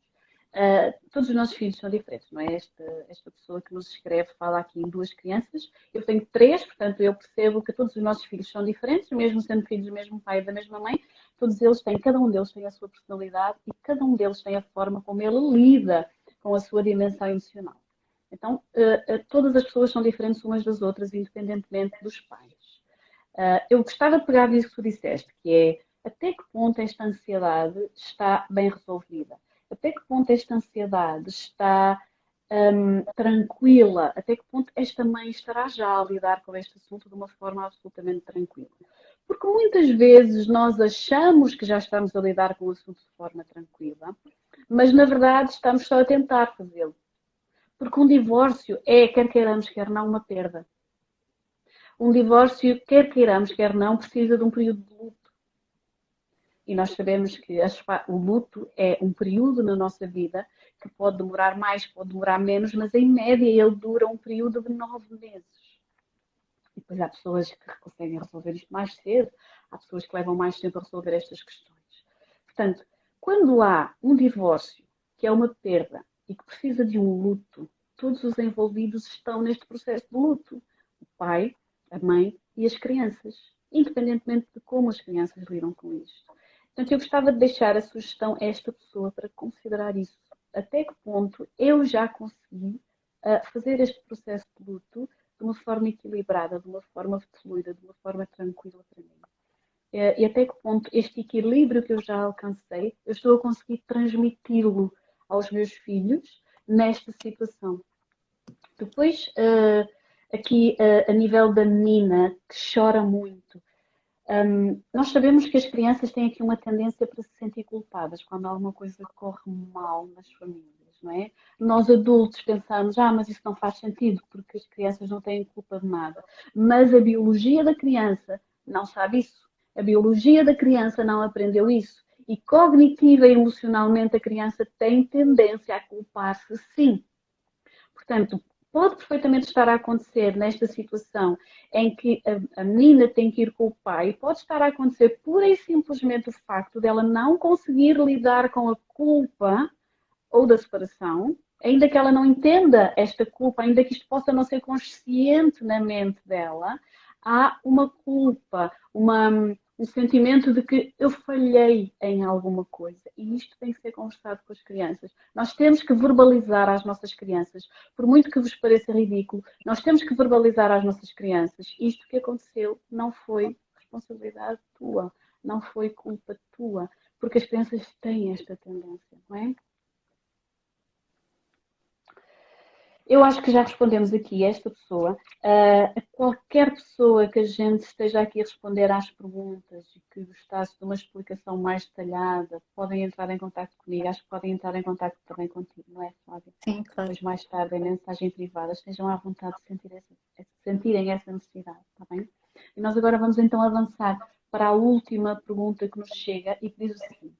Todos os nossos filhos são diferentes, não é? Esta pessoa que nos escreve fala aqui em duas crianças. Eu tenho três, portanto eu percebo que todos os nossos filhos são diferentes, mesmo sendo filhos do mesmo pai e da mesma mãe. Todos eles têm, cada um deles tem a sua personalidade e cada um deles tem a forma como ele lida com a sua dimensão emocional. Então, todas as pessoas são diferentes umas das outras, independentemente dos pais. Eu gostava de pegar nisso que tu disseste, que é até que ponto esta ansiedade está bem resolvida? Até que ponto esta ansiedade está tranquila? Até que ponto esta mãe estará já a lidar com este assunto de uma forma absolutamente tranquila? Porque muitas vezes nós achamos que já estamos a lidar com o assunto de forma tranquila, mas na verdade estamos só a tentar fazê-lo. Porque um divórcio é, quer queiramos, quer não, uma perda. Um divórcio, quer queiramos, quer não, precisa de um período de luto. E nós sabemos que o luto é um período na nossa vida que pode demorar mais, pode demorar menos, mas em média ele dura um período de 9 meses. E depois há pessoas que conseguem resolver isto mais cedo, há pessoas que levam mais tempo a resolver estas questões. Portanto, quando há um divórcio, que é uma perda, e que precisa de um luto, todos os envolvidos estão neste processo de luto. O pai, a mãe e as crianças, independentemente de como as crianças lidam com isto. Portanto, eu gostava de deixar a sugestão a esta pessoa para considerar isso. Até que ponto eu já consegui fazer este processo de luto de uma forma equilibrada, de uma forma fluida, de uma forma tranquila para mim. E até que ponto este equilíbrio que eu já alcancei, eu estou a conseguir transmiti-lo aos meus filhos nesta situação. Depois, aqui a nível da menina, que chora muito, nós sabemos que as crianças têm aqui uma tendência para se sentir culpadas quando alguma coisa corre mal nas famílias, não é? Nós adultos pensamos, mas isso não faz sentido, porque as crianças não têm culpa de nada. Mas a biologia da criança não sabe isso. A biologia da criança não aprendeu isso. E cognitiva e emocionalmente a criança tem tendência a culpar-se, sim. Portanto, pode perfeitamente estar a acontecer nesta situação em que a menina tem que ir com o pai, pode estar a acontecer pura e simplesmente o facto dela não conseguir lidar com a culpa ou da separação, ainda que ela não entenda esta culpa, ainda que isto possa não ser consciente na mente dela, há uma culpa, um sentimento de que eu falhei em alguma coisa. E isto tem que ser conversado com as crianças. Nós temos que verbalizar às nossas crianças, por muito que vos pareça ridículo, nós temos que verbalizar às nossas crianças. Isto que aconteceu não foi responsabilidade tua, não foi culpa tua, porque as crianças têm esta tendência, não é? Eu acho que já respondemos aqui a esta pessoa. A qualquer pessoa que a gente esteja aqui a responder às perguntas e que gostasse de uma explicação mais detalhada, podem entrar em contato comigo. Acho que podem entrar em contato também contigo, não é, Flávia? Sim, claro. Depois, mais tarde, em mensagem privada, estejam à vontade de sentirem essa necessidade, está bem? E nós agora vamos então avançar para a última pergunta que nos chega e que diz o seguinte.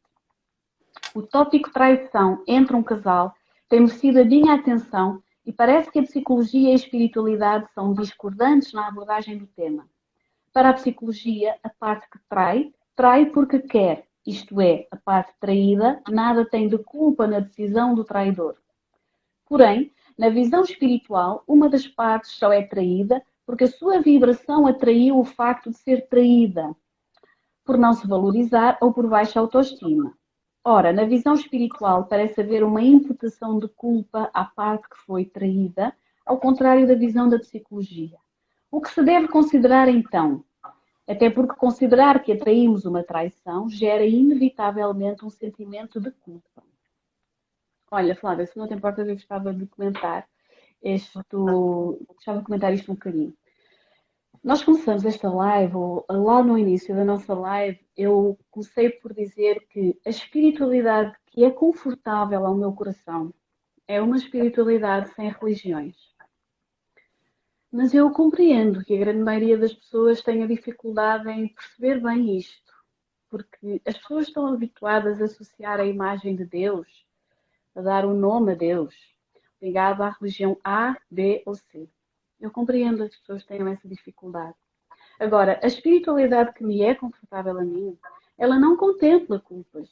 O tópico traição entre um casal tem merecido a minha atenção e parece que a psicologia e a espiritualidade são discordantes na abordagem do tema. Para a psicologia, a parte que trai, trai porque quer, isto é, a parte traída nada tem de culpa na decisão do traidor. Porém, na visão espiritual, uma das partes só é traída porque a sua vibração atraiu o facto de ser traída, por não se valorizar ou por baixa autoestima. Ora, na visão espiritual parece haver uma imputação de culpa à parte que foi traída, ao contrário da visão da psicologia. O que se deve considerar então? Até porque considerar que atraímos uma traição gera inevitavelmente um sentimento de culpa. Olha, Flávia, se não te importa, eu gostava de comentar isto um bocadinho. Nós começamos esta live, ou lá no início da nossa live, eu comecei por dizer que a espiritualidade que é confortável ao meu coração é uma espiritualidade sem religiões. Mas eu compreendo que a grande maioria das pessoas tenha dificuldade em perceber bem isto, porque as pessoas estão habituadas a associar a imagem de Deus, a dar um nome a Deus, ligado à religião A, B ou C. Eu compreendo que as pessoas tenham essa dificuldade. Agora, a espiritualidade que me é confortável a mim, ela não contempla culpas.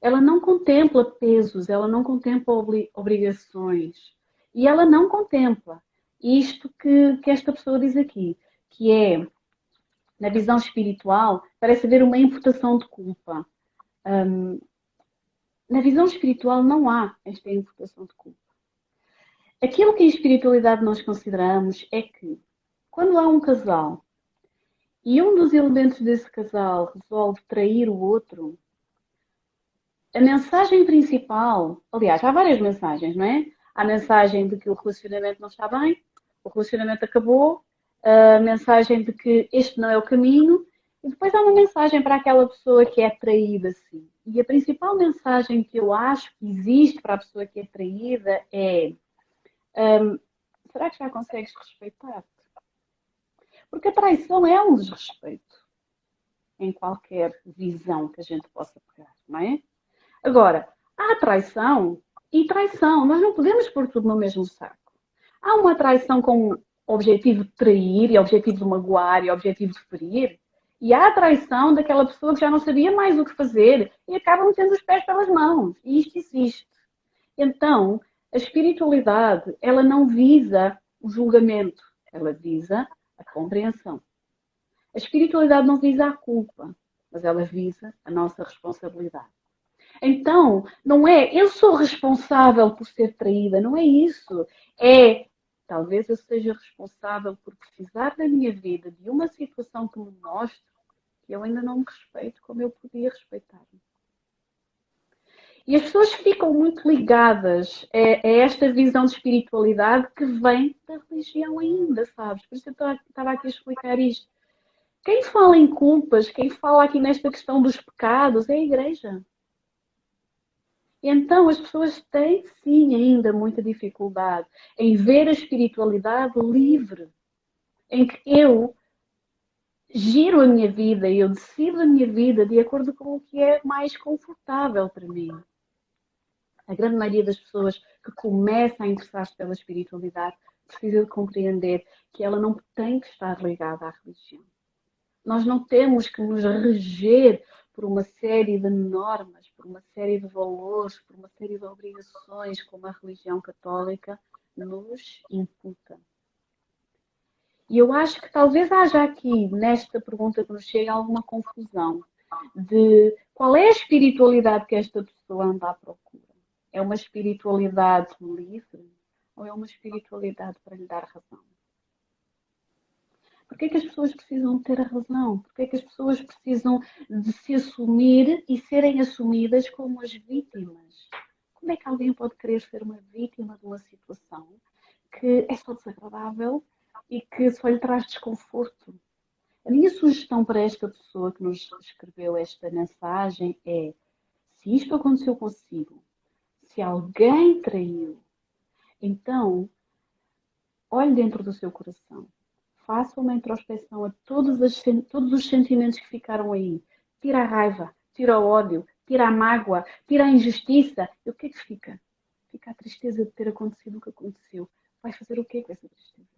Ela não contempla pesos, ela não contempla obrigações. E ela não contempla isto que esta pessoa diz aqui, que é, na visão espiritual, parece haver uma imputação de culpa. Na visão espiritual não há esta imputação de culpa. Aquilo que em espiritualidade nós consideramos é que, quando há um casal e um dos elementos desse casal resolve trair o outro, a mensagem principal, aliás, há várias mensagens, não é? Há a mensagem de que o relacionamento não está bem, o relacionamento acabou, a mensagem de que este não é o caminho, e depois há uma mensagem para aquela pessoa que é traída, sim. E a principal mensagem que eu acho que existe para a pessoa que é traída é: será que já consegues respeitar-te? Porque a traição é um desrespeito em qualquer visão que a gente possa pegar, não é? Agora, há traição e traição. Nós não podemos pôr tudo no mesmo saco. Há uma traição com o objetivo de trair, e objetivo de magoar, e objetivo de ferir. E há a traição daquela pessoa que já não sabia mais o que fazer e acaba metendo os pés pelas mãos. E isto existe. Então, a espiritualidade, ela não visa o julgamento. Ela visa a compreensão. A espiritualidade não visa a culpa, mas ela visa a nossa responsabilidade. Então, não é eu sou responsável por ser traída, não é isso. É, talvez eu seja responsável por precisar da minha vida de uma situação que me mostre que eu ainda não me respeito como eu podia respeitar-me. E as pessoas ficam muito ligadas a esta visão de espiritualidade que vem da religião ainda, sabes? Por isso eu estava aqui a explicar isto. Quem fala em culpas, quem fala aqui nesta questão dos pecados é a Igreja. E então as pessoas têm sim ainda muita dificuldade em ver a espiritualidade livre, em que eu giro a minha vida e eu decido a minha vida de acordo com o que é mais confortável para mim. A grande maioria das pessoas que começa a interessar-se pela espiritualidade precisa de compreender que ela não tem que estar ligada à religião. Nós não temos que nos reger por uma série de normas, por uma série de valores, por uma série de obrigações, como a religião católica nos imputa. E eu acho que talvez haja aqui, nesta pergunta que nos chega, alguma confusão de qual é a espiritualidade que esta pessoa anda à procura. É uma espiritualidade livre ou é uma espiritualidade para lhe dar razão? Porquê é que as pessoas precisam ter a razão? Porquê é que as pessoas precisam de se assumir e serem assumidas como as vítimas? Como é que alguém pode querer ser uma vítima de uma situação que é só desagradável e que só lhe traz desconforto? A minha sugestão para esta pessoa que nos escreveu esta mensagem é: se isto aconteceu consigo, se alguém traiu, então olhe dentro do seu coração. Faça uma introspeção a todos os sentimentos que ficaram aí. Tira a raiva, tira o ódio, tira a mágoa, tira a injustiça. E o que é que fica? Fica a tristeza de ter acontecido o que aconteceu. Vai fazer o quê com essa tristeza?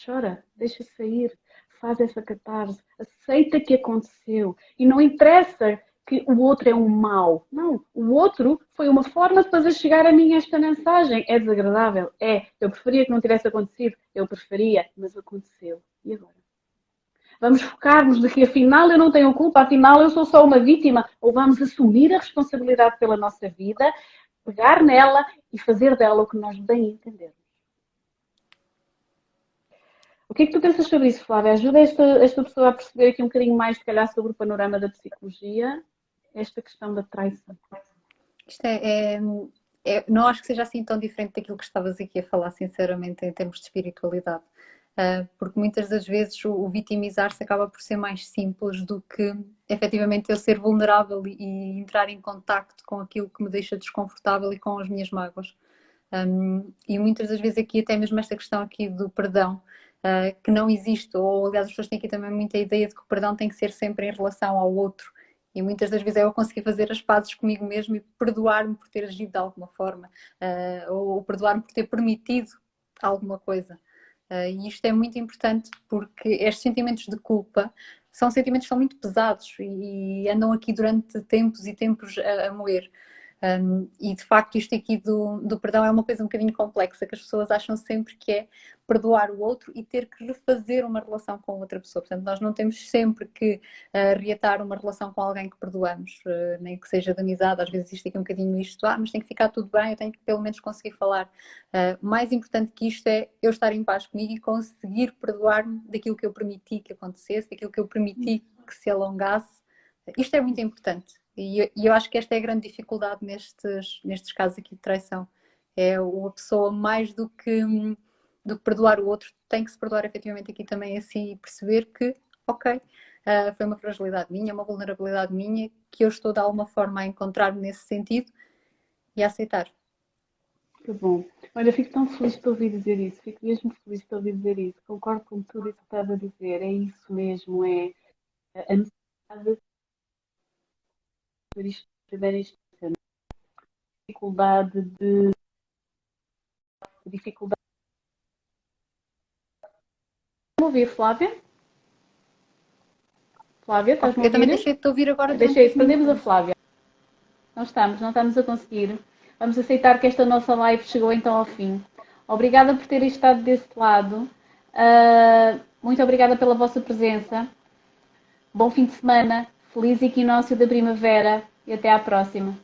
Chora, deixa sair, faz essa catarse, aceita que aconteceu. E não interessa que o outro é um mau. Não, o outro foi uma forma de fazer chegar a mim esta mensagem. É desagradável? É. Eu preferia que não tivesse acontecido? Eu preferia, mas aconteceu. E agora? Vamos focar-nos de que afinal eu não tenho culpa, afinal eu sou só uma vítima? Ou vamos assumir a responsabilidade pela nossa vida, pegar nela e fazer dela o que nós bem entendemos. O que é que tu pensas sobre isso, Flávia? Ajuda esta pessoa a perceber aqui um bocadinho mais, se calhar, sobre o panorama da psicologia, esta questão da traição. Isto não acho que seja assim tão diferente daquilo que estavas aqui a falar, sinceramente, em termos de espiritualidade. Porque muitas das vezes o vitimizar-se acaba por ser mais simples do que efetivamente eu ser vulnerável e entrar em contacto com aquilo que me deixa desconfortável e com as minhas mágoas. E muitas das vezes aqui, até mesmo esta questão aqui do perdão, que não existe, ou aliás as pessoas têm aqui também muita ideia de que o perdão tem que ser sempre em relação ao outro. E muitas das vezes eu consegui fazer as pazes comigo mesmo e perdoar-me por ter agido de alguma forma, ou perdoar-me por ter permitido alguma coisa. E isto é muito importante porque estes sentimentos de culpa são sentimentos que são muito pesados e andam aqui durante tempos e tempos a moer. E de facto isto aqui do perdão é uma coisa um bocadinho complexa, que as pessoas acham sempre que é perdoar o outro e ter que refazer uma relação com outra pessoa. Portanto, nós não temos sempre que reatar uma relação com alguém que perdoamos, nem que seja de amizade. Às vezes existe aqui um bocadinho isto, mas tem que ficar tudo bem, eu tenho que pelo menos conseguir falar. Mais importante que isto é eu estar em paz comigo e conseguir perdoar-me daquilo que eu permiti que acontecesse, daquilo que eu permiti que se alongasse. Isto é muito importante. E eu acho que esta é a grande dificuldade nestes casos aqui de traição. É a pessoa, mais do que perdoar o outro, tem que se perdoar efetivamente aqui também assim e perceber que, ok, foi uma fragilidade minha, uma vulnerabilidade minha, que eu estou de alguma forma a encontrar-me nesse sentido e a aceitar. Que bom. Olha, fico tão feliz de te ouvir dizer isso. Fico mesmo feliz de te ouvir dizer isso. Concordo com tudo isso que estás a dizer. É isso mesmo. É a necessidade de ver isto em primeira instância. A dificuldade de... Dificuldade. Vamos ouvir, Flávia? Flávia, estás-me a Eu também ouvir? deixei de te ouvir agora durante Deixei, uns perdemos a minutos. Flávia. Não estamos a conseguir. Vamos aceitar que esta nossa live chegou então ao fim. Obrigada por terem estado desse lado. Muito obrigada pela vossa presença. Bom fim de semana. Feliz equinócio da primavera e até à próxima.